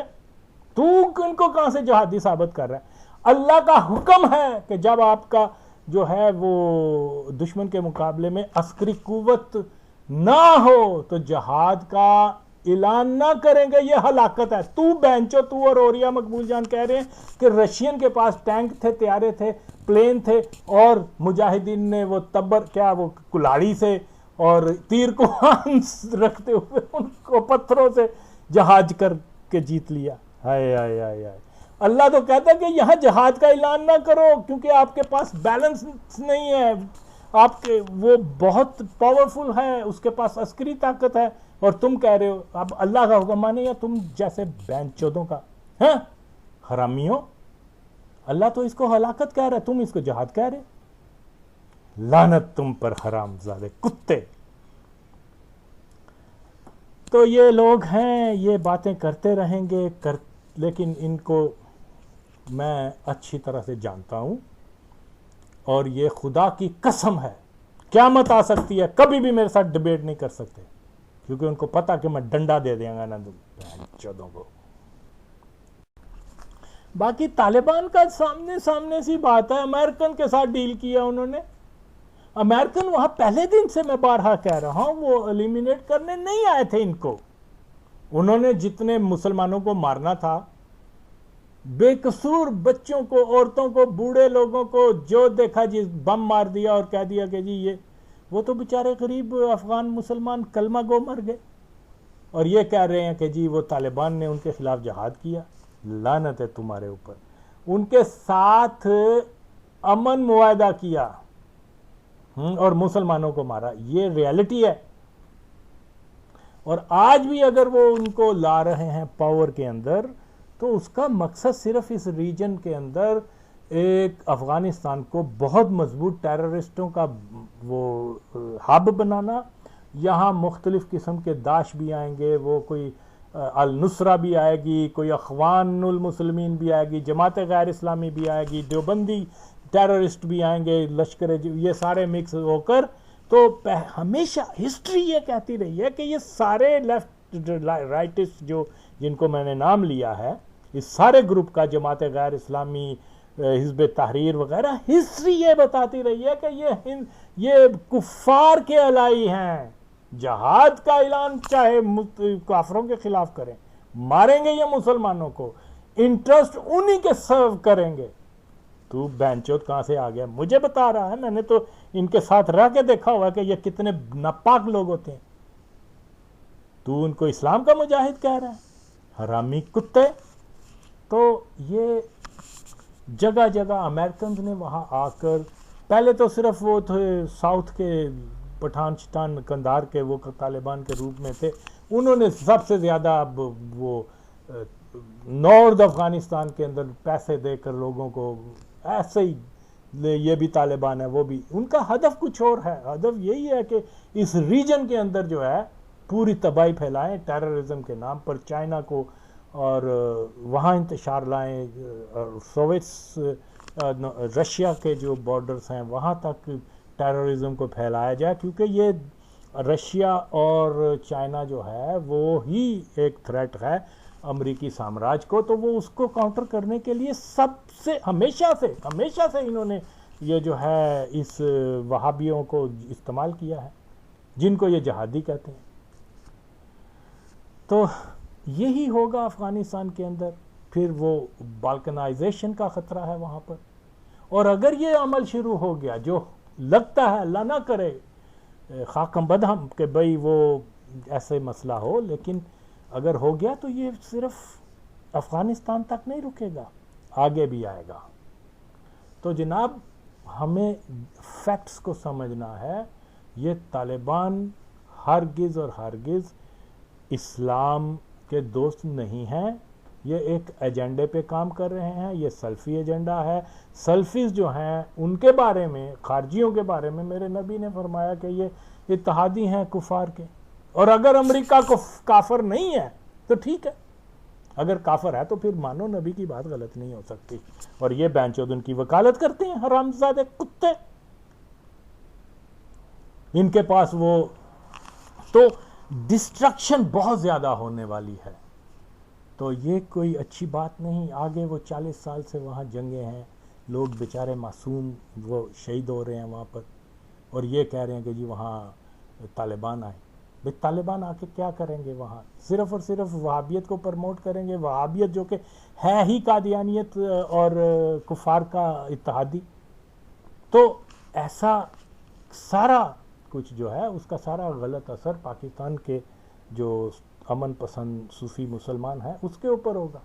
تو ان کو کہاں سے جہادی ثابت کر رہا ہے؟ اللہ کا حکم ہے کہ جب آپ کا جو ہے وہ دشمن کے مقابلے میں عسکری قوت نہ ہو تو جہاد کا اعلان نہ کریں گے, یہ ہلاکت ہے. تو اور اوریا مقبول جان کہہ رہے ہیں کہ رشین کے پاس ٹینک تھے, طیارے تھے, پلین تھے, اور مجاہدین نے وہ وہ کلاڑی سے اور تیر کو رکھتے ہوئے ان کو پتھروں سے جہاد کر کے جیت لیا. ہائے ہائے ہائے ہائے. اللہ تو کہتا ہے کہ یہاں جہاد کا اعلان نہ کرو کیونکہ آپ کے پاس بیلنس نہیں ہے, آپ کے وہ بہت پاورفل ہے, اس کے پاس عسکری طاقت ہے, اور تم کہہ رہے ہو اب اللہ کا حکم مانے یا تم جیسے بین چودوں کا. ہاں حرامیوں, اللہ تو اس کو ہلاکت کہہ رہا ہے, تم اس کو جہاد کہہ رہے. لعنت تم پر حرام زادے کتے. تو یہ لوگ ہیں, یہ باتیں کرتے رہیں گے لیکن ان کو میں اچھی طرح سے جانتا ہوں, اور یہ خدا کی قسم ہے قیامت آ سکتی ہے, کبھی بھی میرے ساتھ ڈیبیٹ نہیں کر سکتے کیونکہ ان کو پتا کہ میں ڈنڈا دے دیں گا نا چودوں کو. باقی طالبان کا سامنے سی بات ہے, امریکن کے ساتھ ڈیل کیا انہوں نے. امریکن وہاں پہلے دن سے میں بارہا کہہ رہا ہوں وہ ایلیمینیٹ کرنے نہیں آئے تھے ان کو. انہوں نے جتنے مسلمانوں کو مارنا تھا, بے قصور بچوں کو, عورتوں کو, بوڑھے لوگوں کو جو دیکھا جی بم مار دیا اور کہہ دیا کہ جی یہ, وہ تو بیچارے غریب افغان مسلمان کلمہ گو مر گئے, اور یہ کہہ رہے ہیں کہ جی وہ طالبان نے ان کے خلاف جہاد کیا. لعنت ہے تمہارے اوپر. ان کے ساتھ امن معاہدہ کیا اور مسلمانوں کو مارا, یہ ریالٹی ہے. اور آج بھی اگر وہ ان کو لا رہے ہیں پاور کے اندر تو اس کا مقصد صرف اس ریجن کے اندر ایک افغانستان کو بہت مضبوط ٹیررسٹوں کا وہ ہب بنانا. یہاں مختلف قسم کے داعش بھی آئیں گے, وہ کوئی النصرہ بھی آئے گی, کوئی اخوان المسلمین بھی آئے گی, جماعت غیر اسلامی بھی آئے گی, دیوبندی ٹیررسٹ بھی آئیں گے, لشکر, یہ سارے مکس ہو کر. تو ہمیشہ ہسٹری یہ کہتی رہی ہے کہ یہ سارے لیفٹ رائٹسٹ جو جن کو میں نے نام لیا ہے, اس سارے گروپ کا, جماعت غیر اسلامی, حزب تحریر وغیرہ، ہسٹری یہ بتاتی رہی ہے کہ یہ کفار کے الائی ہیں، جہاد کا اعلان چاہے کافروں کے خلاف کریں، ماریں گے یہ مسلمانوں کو، انٹرسٹ انہی کے سرو کریں گے۔ تو بینچوت کہاں سے آ گیا؟ مجھے بتا رہا ہے، میں نے تو ان کے ساتھ رہ کے دیکھا ہوا کہ یہ کتنے ناپاک لوگ ہوتے ہیں، تو ان کو اسلام کا مجاہد کہہ رہا ہے، حرامی کتے۔ تو یہ جگہ جگہ امریکنز نے وہاں آ کر، پہلے تو صرف وہ تھے ساؤتھ کے پٹھان شٹان کندھار کے، وہ طالبان کے روپ میں تھے، انہوں نے سب سے زیادہ اب وہ نارتھ افغانستان کے اندر پیسے دے کر لوگوں کو ایسے ہی، یہ بھی طالبان ہے وہ بھی، ان کا ہدف کچھ اور ہے، ہدف یہی ہے کہ اس ریجن کے اندر جو ہے پوری تباہی پھیلائیں ٹیررزم کے نام پر، چائنا کو اور وہاں انتشار لائیں، سوویتس رشیا کے جو بارڈرز ہیں وہاں تک ٹیررزم کو پھیلایا جائے، کیونکہ یہ رشیا اور چائنا جو ہے وہ ہی ایک تھریٹ ہے امریکی سامراج کو، تو وہ اس کو کاؤنٹر کرنے کے لیے سب سے ہمیشہ سے انہوں نے یہ جو ہے اس وہابیوں کو استعمال کیا ہے، جن کو یہ جہادی کہتے ہیں۔ تو یہی ہوگا افغانستان کے اندر، پھر وہ بالکنائزیشن کا خطرہ ہے وہاں پر، اور اگر یہ عمل شروع ہو گیا، جو لگتا ہے اللہ نہ کرے خاکم بدہم کہ بھئی وہ ایسے مسئلہ ہو، لیکن اگر ہو گیا تو یہ صرف افغانستان تک نہیں رکے گا، آگے بھی آئے گا۔ تو جناب ہمیں فیکٹس کو سمجھنا ہے، یہ طالبان ہرگز اور ہرگز اسلام کے دوست نہیں ہیں، یہ ایک ایجنڈے پہ کام کر رہے ہیں، یہ سلفی ایجنڈا ہے۔ سلفیز جو ہیں ان کے بارے میں، خارجیوں کے بارے میں میرے نبی نے فرمایا کہ یہ اتحادی ہیں کفار کے، اور اگر امریکہ کو کافر نہیں ہے تو ٹھیک ہے، اگر کافر ہے تو پھر مانو نبی کی بات غلط نہیں ہو سکتی، اور یہ بینچود ان کی وکالت کرتے ہیں، حرامزادے کتے، ان کے پاس وہ تو ڈسٹرکشن بہت زیادہ ہونے والی ہے، تو یہ کوئی اچھی بات نہیں۔ آگے وہ 40 سال سے وہاں جنگیں ہیں، لوگ بیچارے معصوم وہ شہید ہو رہے ہیں وہاں پر، اور یہ کہہ رہے ہیں کہ جی وہاں طالبان آئے۔ بھئی طالبان آ کے کیا کریں گے وہاں؟ صرف اور صرف وہابیت کو پرموٹ کریں گے، وہابیت جو کہ ہے ہی قادیانیت اور کفار کا اتحادی۔ تو ایسا سارا کچھ جو ہے اس کا سارا غلط اثر پاکستان کے جو امن پسند صوفی مسلمان ہیں اس کے اوپر ہوگا۔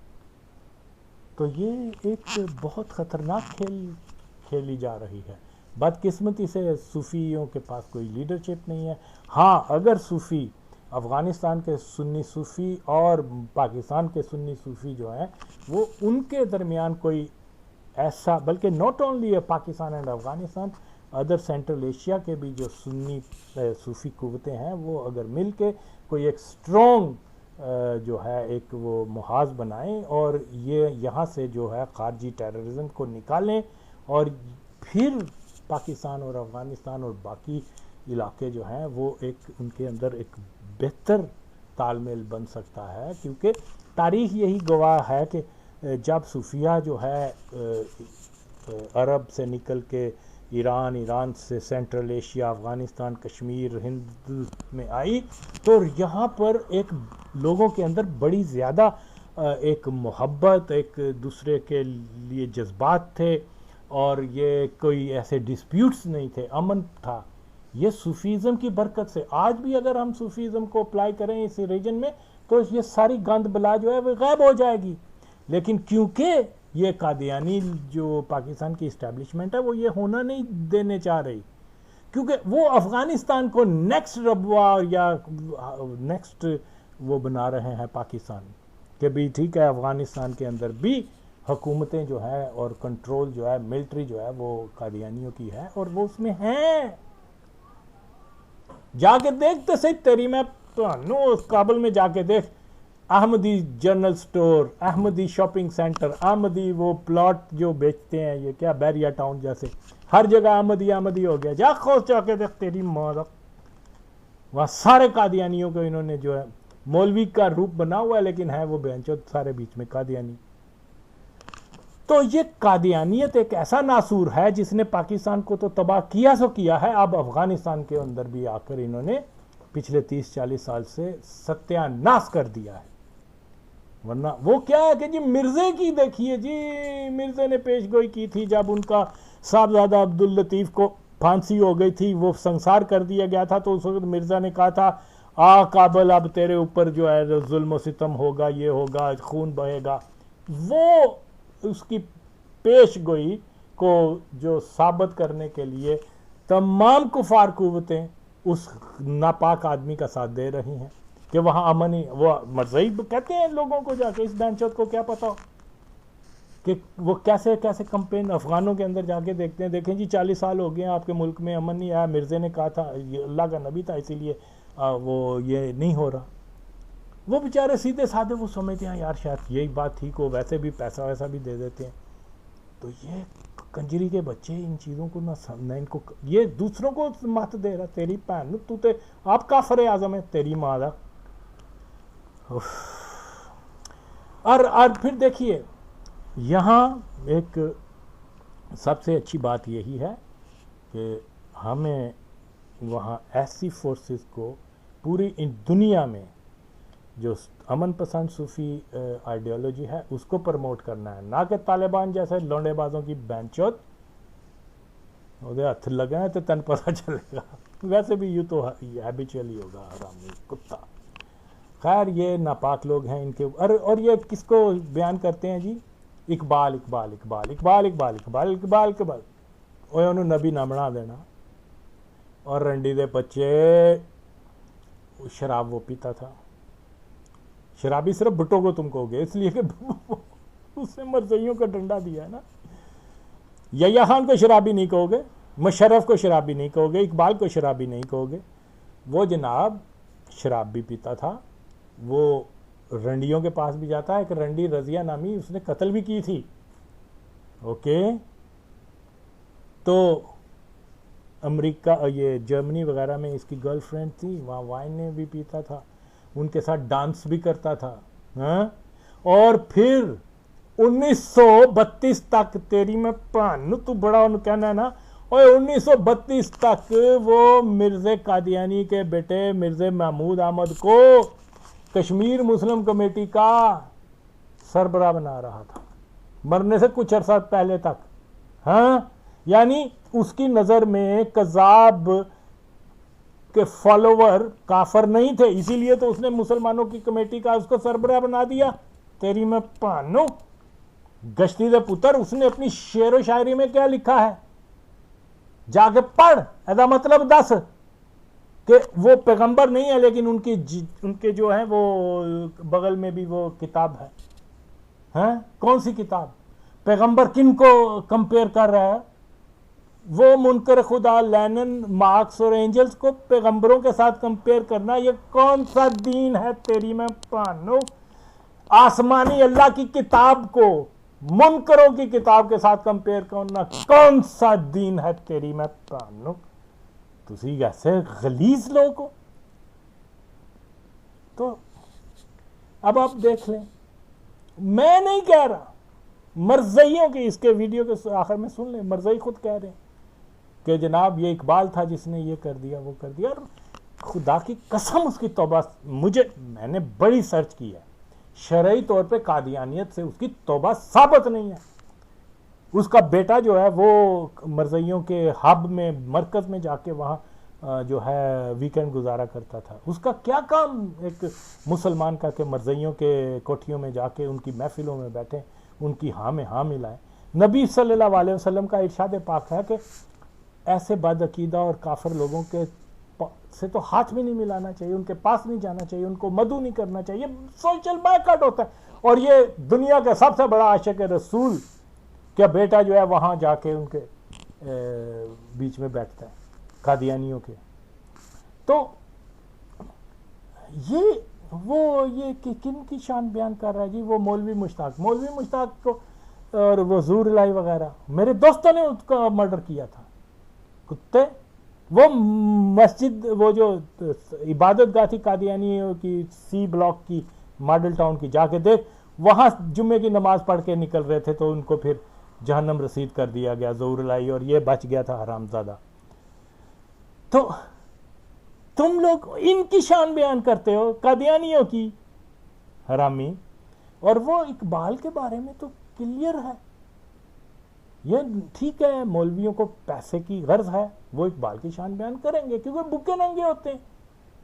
تو یہ ایک بہت خطرناک کھیل کھیلی جا رہی ہے۔ بدقسمتی سے صوفیوں کے پاس کوئی لیڈرشپ نہیں ہے۔ ہاں اگر صوفی، افغانستان کے سنی صوفی اور پاکستان کے سنی صوفی جو ہیں وہ ان کے درمیان کوئی ایسا، بلکہ not only Pakistan and Afghanistan, other central Asia کے بھی جو سنی صوفی قوتیں ہیں وہ اگر مل کے کوئی ایک سٹرونگ جو ہے ایک وہ محاذ بنائیں اور یہ یہاں سے جو ہے خارجی ٹیررزم کو نکالیں، اور پھر پاکستان اور افغانستان اور باقی علاقے جو ہیں وہ ایک ان کے اندر ایک بہتر تال میل بن سکتا ہے، کیونکہ تاریخ یہی گواہ ہے کہ جب صوفیہ جو ہے عرب سے نکل کے ایران سے سینٹرل ایشیا، افغانستان، کشمیر، ہند میں آئی، تو یہاں پر ایک لوگوں کے اندر بڑی زیادہ ایک محبت، ایک دوسرے کے لیے جذبات تھے، اور یہ کوئی ایسے ڈسپیوٹس نہیں تھے، امن تھا۔ یہ صوفیزم کی برکت سے آج بھی اگر ہم صوفیزم کو اپلائی کریں اس ریجن میں تو یہ ساری گند بلا جو ہے وہ غائب ہو جائے گی، لیکن کیونکہ یہ قادیانی جو پاکستان کی اسٹیبلشمنٹ ہے وہ یہ ہونا نہیں دینے چاہ رہی، کیونکہ وہ افغانستان کو نیکسٹ ربوہ یا نیکسٹ وہ بنا رہے ہیں پاکستان، کہ بھی ٹھیک ہے افغانستان کے اندر بھی حکومتیں جو ہے اور کنٹرول جو ہے ملٹری جو ہے وہ قادیانیوں کی ہے، اور وہ اس میں ہیں۔ جا کے دیکھتے صحیح تیری، میں اس کابل میں جا کے دیکھ، احمدی جنرل سٹور، احمدی شاپنگ سینٹر، احمدی وہ پلاٹ جو بیچتے ہیں، یہ کیا بیریا ٹاؤن جیسے ہر جگہ احمدی ہو گیا، جا خوش جا کے دیکھ تیری ماں، وہاں سارے قادیانیوں کو انہوں نے جو ہے مولوی کا روپ بنا ہوا ہے، لیکن ہے وہ بینچود سارے بیچ میں قادیانی۔ تو یہ قادیانیت ایک ایسا ناسور ہے جس نے پاکستان کو تو تباہ کیا سو کیا ہے، اب افغانستان کے اندر بھی آ کر انہوں نے پچھلے 30-40 سال سے ستیہ ناش کر دیا ہے۔ ورنہ وہ کیا ہے کہ جی مرزے کی دیکھیے جی، مرزے نے پیش گوئی کی تھی جب ان کا صاحبزادہ عبداللطیف کو پھانسی ہو گئی تھی، وہ سنسار کر دیا گیا تھا، تو اس وقت مرزا نے کہا تھا آ کابل اب تیرے اوپر جو ہے ظلم و ستم ہوگا، یہ ہوگا، خون بہے گا۔ وہ اس کی پیش گوئی کو جو ثابت کرنے کے لیے تمام کفار قوتیں اس ناپاک آدمی کا ساتھ دے رہی ہیں کہ وہاں امن ہی، وہ مرزائی کہتے ہیں لوگوں کو جا کے، اس بینچوت کو کیا پتا ہو کہ وہ کیسے کیسے کمپین افغانوں کے اندر جا کے دیکھتے ہیں، دیکھیں جی 40 سال ہو گئے ہیں آپ کے ملک میں امن نہیں آیا، مرزے نے کہا تھا، یہ اللہ کا نبی تھا اسی لیے وہ یہ نہیں ہو رہا۔ وہ بیچارے سیدھے سادھے وہ سمجھتے ہیں یار شاید یہی بات ٹھیک ہو، ویسے بھی پیسہ ویسا بھی دے دیتے ہیں۔ تو یہ کنجری کے بچے ان چیزوں کو نہ ان کو، یہ دوسروں کو مت دے رہا، تیری بہن تو تے آپ کافر اعظم ہے، تیری ماں دا۔ اور پھر دیکھیے یہاں ایک سب سے اچھی بات یہی ہے کہ ہمیں وہاں ایسی فورسز کو پوری دنیا میں جو امن پسند صوفی آئیڈیالوجی ہے اس کو پروموٹ کرنا ہے، نہ کہ طالبان جیسے لونڈے بازوں کی بینچوت وہ ہاتھ لگائیں تو تن پتہ چلے گا، ویسے بھی یوں تو ہیبیچولی ہوگا حرامی کتا۔ خیر یہ ناپاک لوگ ہیں ان کے، اور یہ کس کو بیان کرتے ہیں جی؟ اقبال اقبال اقبال اقبال اقبال اقبال اقبال اقبال، وہ انہوں نبی نہ بنا دینا۔ اور رنڈی دے بچے شراب وہ پیتا تھا، شرابی صرف بھٹو کو تم کہو گے اس لیے کہ اس نے مرزائیوں کا ڈنڈا دیا ہے نا۔ یحییٰ خان کو شرابی نہیں کہو گے، مشرف کو شرابی نہیں کہو گے، اقبال کو شرابی نہیں کہو گے۔ وہ جناب شراب بھی پیتا تھا، وہ رنڈیوں کے پاس بھی جاتا ہے، ایک رنڈی رضیہ نامی اس نے قتل بھی کی تھی، اوکے۔ تو امریکہ یہ جرمنی وغیرہ میں اس کی گرل فرینڈ تھی، وہاں وائن نے بھی پیتا تھا، ان کے ساتھ ڈانس بھی کرتا تھا، ہاں۔ اور پھر 1932 تک، تیری میں پانو تو بڑا انہوں کہنا ہے نا، اور 1932 تک وہ مرزا قادیانی کے بیٹے مرزا محمود احمد کو کشمیر مسلم کمیٹی کا سربراہ بنا رہا تھا، مرنے سے کچھ عرصہ پہلے تک، ہاں۔ یعنی اس کی نظر میں قذاب کے فالوور کافر نہیں تھے، اسی لیے تو اس نے مسلمانوں کی کمیٹی کا اس کو سربراہ بنا دیا۔ تیری میں پانو گشتی دے پتر، اس نے اپنی شعر و شاعری میں کیا لکھا ہے جا کے پڑھ، ایسا مطلب دس کہ وہ پیغمبر نہیں ہے لیکن ان کے جو ہیں وہ بغل میں بھی وہ کتاب ہے، ہاں۔ کون سی کتاب؟ پیغمبر کن کو کمپیئر کر رہا ہے؟ وہ منکر خدا لینن مارکس اور اینجلز کو پیغمبروں کے ساتھ کمپیئر کرنا، یہ کون سا دین ہے تیری میں پانو؟ آسمانی اللہ کی کتاب کو منکروں کی کتاب کے ساتھ کمپیئر کرنا کون سا دین ہے تیری میں پانو؟ تسی ایسے غلیظ لوگ ہو۔ تو اب آپ دیکھ لیں، میں نہیں کہہ رہا، مرزائیوں کی اس کے ویڈیو کے آخر میں سن لیں، مرزائی خود کہہ رہے ہیں کہ جناب یہ اقبال تھا جس نے یہ کر دیا وہ کر دیا، اور خدا کی قسم اس کی توبہ، میں نے بڑی سرچ کی ہے، شرعی طور پہ قادیانیت سے اس کی توبہ ثابت نہیں ہے۔ اس کا بیٹا جو ہے وہ مرزائیوں کے ہب میں، مرکز میں جا کے وہاں جو ہے ویکینڈ گزارا کرتا تھا۔ اس کا کیا کام ایک مسلمان کا کہ مرزائیوں کے کوٹھیوں میں جا کے ان کی محفلوں میں بیٹھیں، ان کی ہاں میں ہاں ملائیں۔ نبی صلی اللہ علیہ وسلم کا ارشاد پاک ہے کہ ایسے بد عقیدہ اور کافر لوگوں کے سے تو ہاتھ بھی نہیں ملانا چاہیے، ان کے پاس نہیں جانا چاہیے، ان کو مدعو نہیں کرنا چاہیے، سوشل بائیکاٹ ہوتا ہے۔ اور یہ دنیا کا سب سے بڑا عاشق رسول کیا بیٹا جو ہے وہاں جا کے ان کے بیچ میں بیٹھتا ہے قادیانیوں کے۔ تو یہ کن کی شان بیان کر رہا ہے جی؟ وہ مولوی مشتاق کو اور وہ زور الہی وغیرہ، میرے دوستوں نے اس کا مرڈر کیا تھا، کتے۔ وہ مسجد، وہ جو عبادت گاہ تھی قادیانیوں کی، سی بلاک کی، ماڈل ٹاؤن کی، جا کے دیکھ، وہاں جمعے کی نماز پڑھ کے نکل رہے تھے تو ان کو پھر جہنم رسید کر دیا گیا، ظہور لائی، اور یہ بچ گیا تھا حرامزادہ۔ تو تم لوگ ان کی شان بیان کرتے ہو، قادیانیوں کی، حرامی۔ اور وہ اقبال کے بارے میں تو کلیئر ہے، یہ ٹھیک ہے مولویوں کو پیسے کی غرض ہے، وہ اقبال کی شان بیان کریں گے کیونکہ بھوکے ننگے ہوتے ہیں،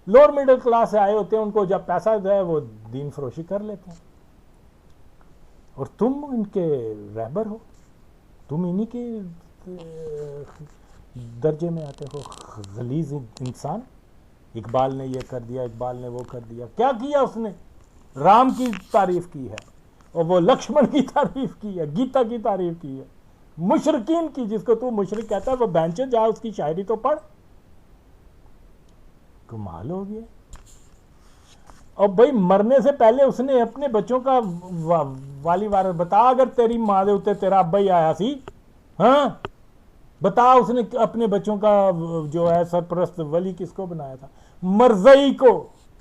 لوور مڈل کلاس سے آئے ہوتے ہیں، ان کو جب پیسہ ہے وہ دین فروشی کر لیتے ہیں، اور تم ان کے رہبر ہو، تم انہی کے درجے میں آتے ہو، غلیظ انسان۔ اقبال نے یہ کر دیا، اقبال نے وہ کر دیا، کیا کیا اس نے؟ رام کی تعریف کی ہے، اور وہ لکشمن کی تعریف کی ہے، گیتا کی تعریف کی ہے، مشرقین کی، جس کو تو مشرق کہتا ہے وہ بینچ جا اس کی شاعری تو پڑھ، کمال ہو گیا۔ اور بھائی مرنے سے پہلے اس نے اپنے بچوں کا والی وارث بتا، اگر تیری ماں دے اوتے تیرا ابا ہی آیا سی، ہاں بتا اس نے اپنے بچوں کا جو ہے سرپرست ولی کس کو بنایا تھا؟ مرزئی کو،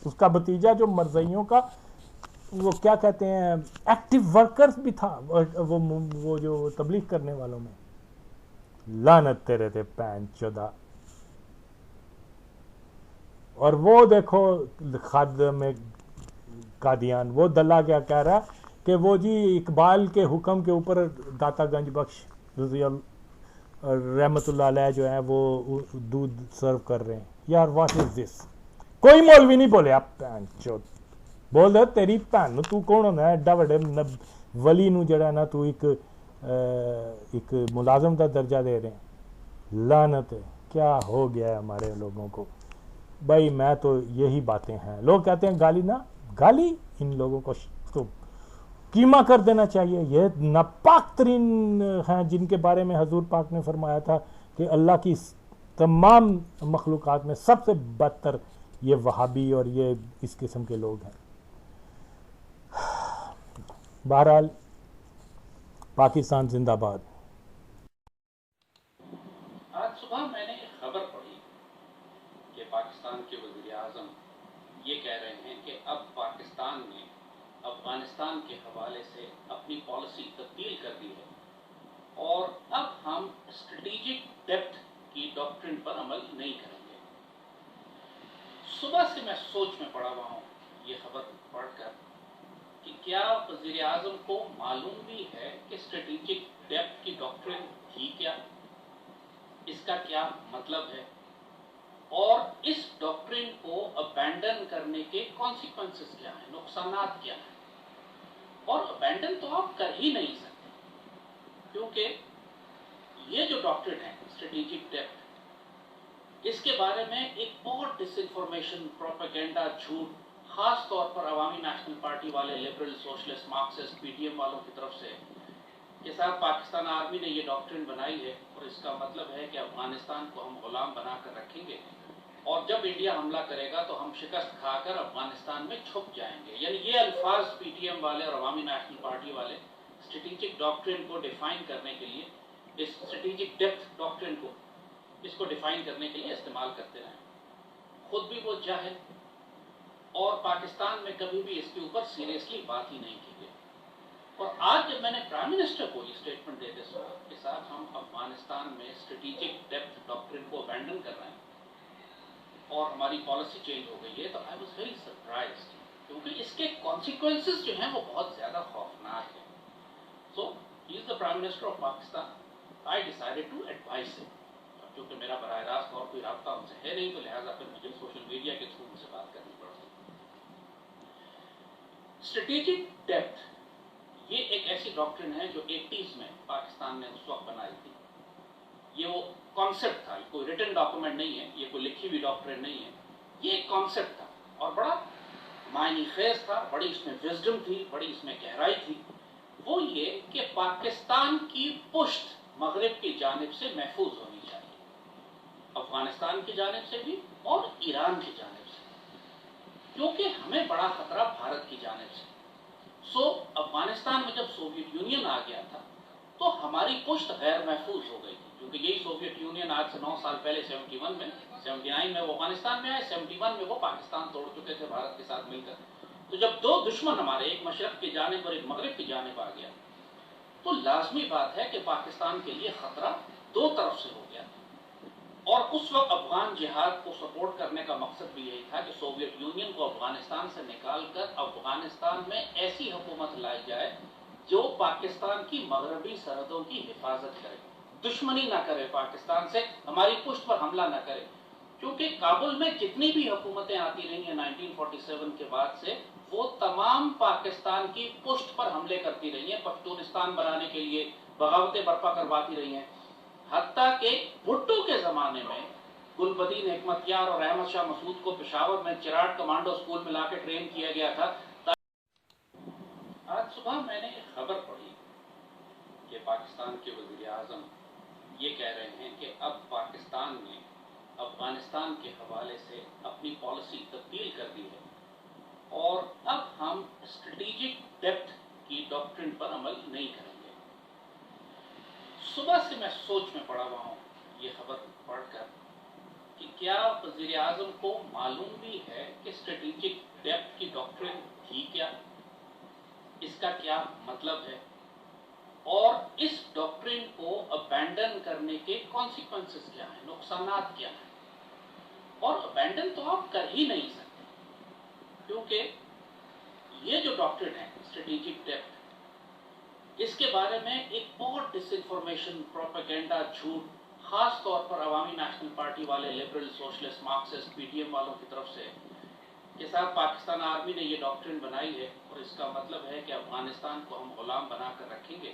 اس کا بھتیجا جو مرزئیوں کا وہ کیا کہتے ہیں ایکٹیو ورکرز بھی تھا، وہ جو تبلیغ کرنے والوں میں، لعنت تیرے تھے پین چودہ۔ اور وہ دیکھو خادم قادیان، وہ دلہ کیا کہہ رہا کہ وہ جی اقبال کے حکم کے اوپر داتا گنج بخش رضی رحمت اللہ علیہ جو ہے وہ دودھ سرو کر رہے ہیں۔ یار واٹ از دس؟ کوئی مولوی نہیں بولے آپ پین چود، بول دے تیری بھن نو تو کون ہونا ہے ایڈا وڈے ولی نو جڑا نا تو ایک ملازم کا درجہ دے رہے ہیں، لعنت ہے۔ کیا ہو گیا ہے ہمارے لوگوں کو بھائی؟ میں تو یہی باتیں ہیں، لوگ کہتے ہیں گالی نہ گالی، ان لوگوں کو تو کیما کر دینا چاہیے، یہ ناپاک ترین ہیں جن کے بارے میں حضور پاک نے فرمایا تھا کہ اللہ کی تمام مخلوقات میں سب سے بدتر یہ وہابی اور یہ اس قسم کے لوگ ہیں۔ بہرحال پاکستان زندہ باد۔ آج صبح میں نے ایک خبر پڑھی کہ پاکستان کے وزیر اعظم یہ کہہ رہے ہیں کہ اب پاکستان نے افغانستان کے حوالے سے اپنی پالیسی تبدیل کر دی ہے اور اب ہم اسٹریٹجک ڈیپتھ کی ڈاکٹرن پر عمل نہیں کریں گے۔ صبح سے میں سوچ میں پڑا ہوا ہوں یہ خبر پڑھ کر کہ کیا وزیر اعظم کو معلوم بھی ہے کہ اسٹریٹجک ڈیپتھ کی ڈاکٹرن تھی کیا، اس کا کیا مطلب ہے، اور اس ڈاکٹرن کو ابینڈن کرنے کے کانسیکوینسز کیا ہیں، نقصانات کیا ہیں؟ اور ابینڈن تو آپ کر ہی نہیں سکتے، کیونکہ یہ جو ڈاکٹرن ہے اسٹریٹجک ڈیپتھ، اس کے بارے میں ایک بہت ڈس انفارمیشن، پروپیگنڈا، جھوٹ، خاص طور پر عوامی نیشنل پارٹی والے، liberal, socialist, Marxist, P T M والوں کی طرف سے کہ صاحب پاکستان آرمی نے یہ ڈاکٹرن بنائی ہے اور اس کا مطلب ہے کہ افغانستان کو ہم غلام بنا کر رکھیں گے، اور جب انڈیا حملہ کرے گا تو ہم شکست کھا کر افغانستان میں چھپ جائیں گے۔ یعنی یہ الفاظ پی ٹی ایم والے اور عوامی نیشنل پارٹی والے اسٹریٹجک ڈاکٹرن کو ڈیفائن کرنے کے لیے، اس اسٹریٹجک ڈیپتھ ڈاکٹرن کو، اس کو ڈیفائن کرنے کے لیے استعمال کرتے رہے۔ خود بھی وہ جاہل، اور پاکستان میں کبھی بھی اس کے اوپر سیریسلی بات ہی نہیں کی گئی۔ اور آج جب میں نے پرائم منسٹر کو یہ اسٹیٹمنٹ دیتے سنا کہ صاحب ہم افغانستان میں اسٹریٹجک ڈیپتھ ڈاکٹرن کو ابینڈن کر رہے ہیں اور ہماری پالیسی چینج ہو گئی ہے، تو آئی واز ویری سرپرائزڈ، کیونکہ اس کے کانسیکوینسز جو ہیں وہ بہت زیادہ خوفناک ہیں۔ So he is the prime minister of Pakistan, I decided to advise him, کیونکہ میرا براہ راست اور کوئی رابطہ ان سے ہے نہیں، تو لہٰذا پھر مجھے سوشل میڈیا کے تھرو ان سے بات کرنی پڑتی۔ اسٹریٹجک ڈیپتھ یہ ایک ایسی ڈاکٹرن ہے جو 80s میں پاکستان نے اس وقت بنائی تھی۔ یہ وہ کانسیپٹ تھا، یہ کوئی ریٹن ڈاکومنٹ نہیں ہے، یہ کوئی لکھی ہوئی ڈاکٹرن نہیں ہے، یہ ایک کانسیپٹ تھا اور بڑا معنی خیز تھا، بڑی اس میں وزڈم تھی، بڑی اس میں گہرائی تھی۔ وہ یہ کہ پاکستان کی پشت مغرب کی جانب سے محفوظ ہونی چاہیے، افغانستان کی جانب سے بھی اور ایران کی جانب سے، کیونکہ ہمیں بڑا خطرہ بھارت کی جانب سے۔ سو افغانستان میں جب سوویت یونین آ گیا تھا تو ہماری پشت غیر محفوظ ہو گئی تھی، کیونکہ یہی سوویت یونین آج سے 9 سال پہلے 79 میں وہ افغانستان میں آئے، 71 میں وہ پاکستان توڑ چکے تھے بھارت کے ساتھ مل کر۔ تو جب دو دشمن ہمارے، ایک مشرق کی جانب اور ایک مغرب کی جانب آ گیا، تو لازمی بات ہے کہ پاکستان کے لیے خطرہ دو طرف سے ہو گیا. اور اس وقت افغان جہاد کو سپورٹ کرنے کا مقصد بھی یہی تھا کہ سوویت یونین کو افغانستان سے نکال کر افغانستان میں ایسی حکومت لائی جائے جو پاکستان کی مغربی سرحدوں کی حفاظت کرے، دشمنی نہ کرے پاکستان سے، ہماری پشت پر حملہ نہ کرے. کیونکہ کابل میں جتنی بھی حکومتیں آتی رہی ہیں 1947 کے بعد سے، وہ تمام پاکستان کی پشت پر حملے کرتی رہی ہیں، پختونستان بنانے کے لیے بغاوتیں برپا کرواتی رہی ہیں. حتیٰ کہ بھٹو کے زمانے میں گلبدین حکمت یار اور احمد شاہ مسعود کو پشاور میں چراٹ کمانڈو اسکول میں لا کے ٹرین کیا گیا تھا. آج صبح میں نے ایک خبر پڑھی کہ پاکستان کے وزیر اعظم یہ کہہ رہے ہیں کہ اب پاکستان نے افغانستان کے حوالے سے اپنی پالیسی تبدیل کر دی ہے اور اب ہم اسٹریٹجک ڈیپتھ کی ڈاکٹرن پر عمل نہیں کریں گے. صبح سے میں سوچ میں پڑا ہوا ہوں یہ خبر پڑھ کر کہ کیا وزیر اعظم کو معلوم بھی ہے کہ اسٹریٹجک ڈیپتھ کی ڈاکٹرن تھی کیا، اس کا کیا مطلب ہے، اور اس ڈاکٹرن کو ابینڈن کرنے کے کانسیکوینسز کیا ہیں، نقصانات کیا ہیں. اور ابینڈن تو آپ کر ہی نہیں سکتے، کیونکہ یہ جو ڈاکٹرن ہے اسٹریٹجک ڈیپتھ، اس کے بارے میں ایک بہت ڈس انفارمیشن، پروپیگنڈا، جھوٹ، خاص طور پر عوامی نیشنل پارٹی والے، liberal, socialist, Marxist, P T M والوں کی طرف سے کہ صاحب پاکستان آرمی نے یہ ڈاکٹرن بنائی ہے اور اس کا مطلب ہے کہ افغانستان کو ہم غلام بنا کر رکھیں گے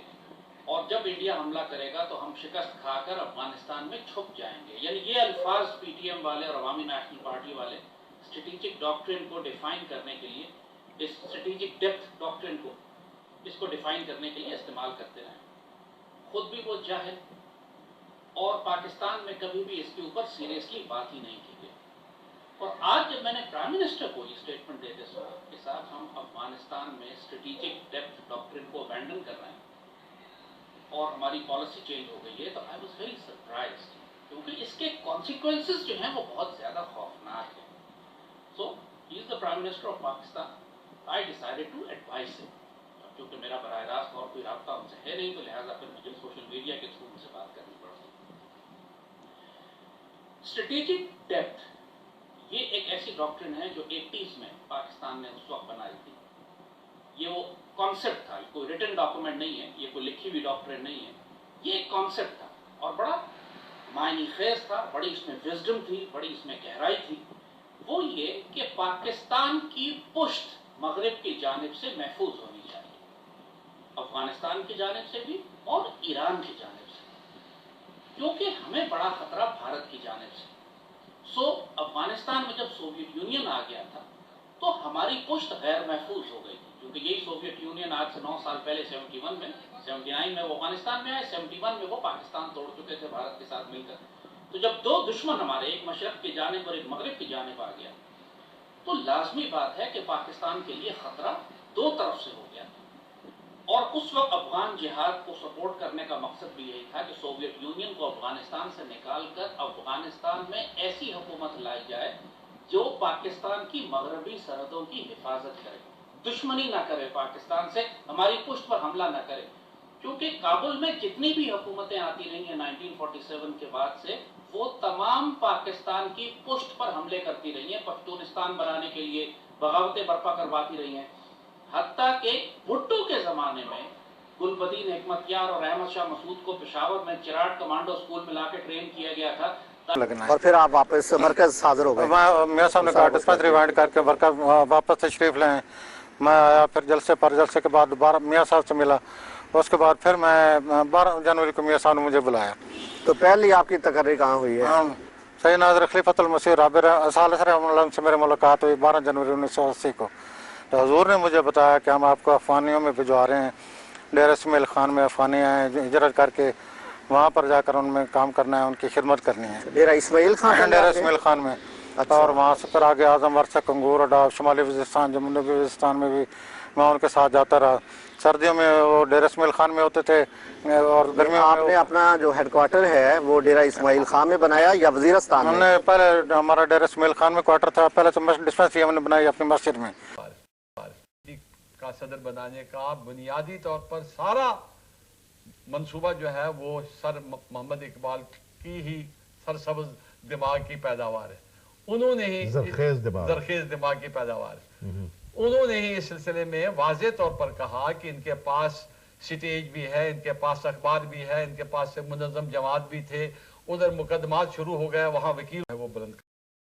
اور جب انڈیا حملہ کرے گا تو ہم شکست کھا کر افغانستان میں چھپ جائیں گے. یعنی یہ الفاظ پی ٹی ایم والے اور عوامی نیشنل پارٹی والے اسٹریٹجک ڈاکٹرن کو ڈیفائن کرنے کے لیے، اس اسٹریٹجک ڈیپتھ ڈاکٹرن کو، اس کو ڈیفائن کرنے کے لیے استعمال کرتے رہے. خود بھی وہ جاہل، اور پاکستان میں کبھی بھی اس کے اوپر سیریسلی بات ہی نہیں کی گئی. اور آج جب میں نے پرائم منسٹر کو یہ اسٹیٹمنٹ دیتے سنا کہ صاحب ہم افغانستان میں اسٹریٹجک ڈیپتھ ڈاکٹرن کو ابینڈن کر رہے ہیں اور ہماری پالیسی چینج ہو گئی ہے، تو آئی واز ویری سرپرائزڈ، کیونکہ اس کے کانسیکوینسز جو ہیں وہ بہت زیادہ خوفناک ہیں. So he is the prime minister of Pakistan. I decided to advise him. کیونکہ میرا براہ راست اور کوئی رابطہ ان سے ہے نہیں، تو لہٰذا پھر مجھے سوشل میڈیا کے تھرو ان سے بات کرنی پڑتی. اسٹریٹجک ڈیپتھ یہ ایک ایسی ڈاکٹرن ہے جو 80s میں پاکستان نے اس وقت بنائی تھی. یہ وہ کانسیپٹ تھا، یہ کوئی ریٹن ڈاکومنٹ نہیں ہے، یہ کوئی لکھی ہوئی ڈاکٹرن نہیں ہے، یہ ایک کانسیپٹ تھا اور بڑا معنی خیز تھا، بڑی اس میں وزڈم تھی، بڑی اس میں گہرائی تھی. وہ یہ کہ پاکستان کی پشت مغرب کی جانب سے محفوظ ہونی چاہیے، افغانستان کی جانب سے بھی اور ایران کی جانب سے، کیونکہ ہمیں بڑا خطرہ بھارت کی جانب سے. سو افغانستان میں جب سوویت یونین آ گیا تھا تو ہماری پشت غیر محفوظ ہو گئی تھی، کیونکہ یہی سوویت یونین آج سے 9 سال پہلے 79 میں وہ افغانستان میں آئے، 71 میں وہ پاکستان توڑ چکے تھے بھارت کے ساتھ مل کر. تو جب دو دشمن ہمارے، ایک مشرق کی جانب اور ایک مغرب کی جانب آ گیا، تو لازمی بات ہے کہ پاکستان کے لیے خطرہ دو طرف سے ہو گیا. اور اس وقت افغان جہاد کو سپورٹ کرنے کا مقصد بھی یہی تھا کہ سوویت یونین کو افغانستان سے نکال کر افغانستان میں ایسی حکومت لائی جائے جو پاکستان کی مغربی سرحدوں کی حفاظت کرے، دشمنی نہ کرے پاکستان سے، ہماری پشت پر حملہ نہ کرے. کیونکہ کابل میں جتنی بھی حکومتیں آتی رہی ہیں 1947 کے بعد سے، وہ تمام پاکستان کی پشت پر حملے کرتی رہی ہیں، پختونستان بنانے کے لیے بغاوتیں برپا کرواتی رہی ہیں. حتیٰ کہ بھٹو کے زمانے میں گلبدین حکمت یار اور احمد شاہ مسعود کو پشاور میں چراٹ کمانڈو اسکول میں لا کے ٹرین کیا گیا تھا. اور پھر آپ واپس مرکز حاضر ہو گئے. میاں صاحب نے کہا ڈسپینسری وائنڈ کر کے مرکز واپس تشریف لیں. میں آیا، پھر جلسے کے بعد دوبارہ میاں صاحب سے ملا. اس کے بعد پھر میں 12 جنوری کو میاں صاحب نے مجھے بلایا. تو پہلی آپ کی تقرری کہاں ہوئی ہے؟ سید ناظر خلیفۃ المسیح رابر ثالث رحمۃ اللہ سے میری ملاقات ہوئی 12 جنوری 1980 کو. تو حضور نے مجھے بتایا کہ ہم آپ کو افغانیوں میں بھجوا رہے ہیں، ڈیرہ اسماعیل خان میں افغانی ہیں، ہجرت کر کے وہاں پر جا کر ان میں کام کرنا ہے، ان کی خدمت کرنی ہے. ڈیرہ اسماعیل خان؟ ڈیرہ اسماعیل خان میں. اور وہاں سے پھر آگے اعظم ورثہ، کنگور اڈا، شمالی وزیرستان، جنوبی وزیرستان میں بھی میں ان کے ساتھ جاتا رہا. سردیوں میں وہ ڈیرہ اسماعیل خان میں ہوتے تھے اور گرمیوں میں آپ نے اپنا جو ہیڈ کوارٹر ہے وہ ڈیرہ اسماعیل خان میں بنایا یا وزیرستان ہم میں؟ نے پہلے ہمارا ڈیرہ اسماعیل خان میں کوارٹر تھا، پہلے تو ڈسپینسری ہم نے بنائی اپنی مسجد میں. کا صدر بنانے کا بنیادی طور پر سارا منصوبہ جو ہے وہ سر محمد اقبال کی ہی سرسبز دماغ کی پیداوار ہے. انہوں نے ہی زرخیز دماغ کی پیداوار ہے. انہوں نے ہی اس سلسلے میں واضح طور پر کہا کہ ان کے پاس سٹیج بھی ہے, ان کے پاس اخبار بھی ہے, ان کے پاس منظم جماعت بھی تھے. ادھر مقدمات شروع ہو گئے, وہاں وکیل ہے وہ بلند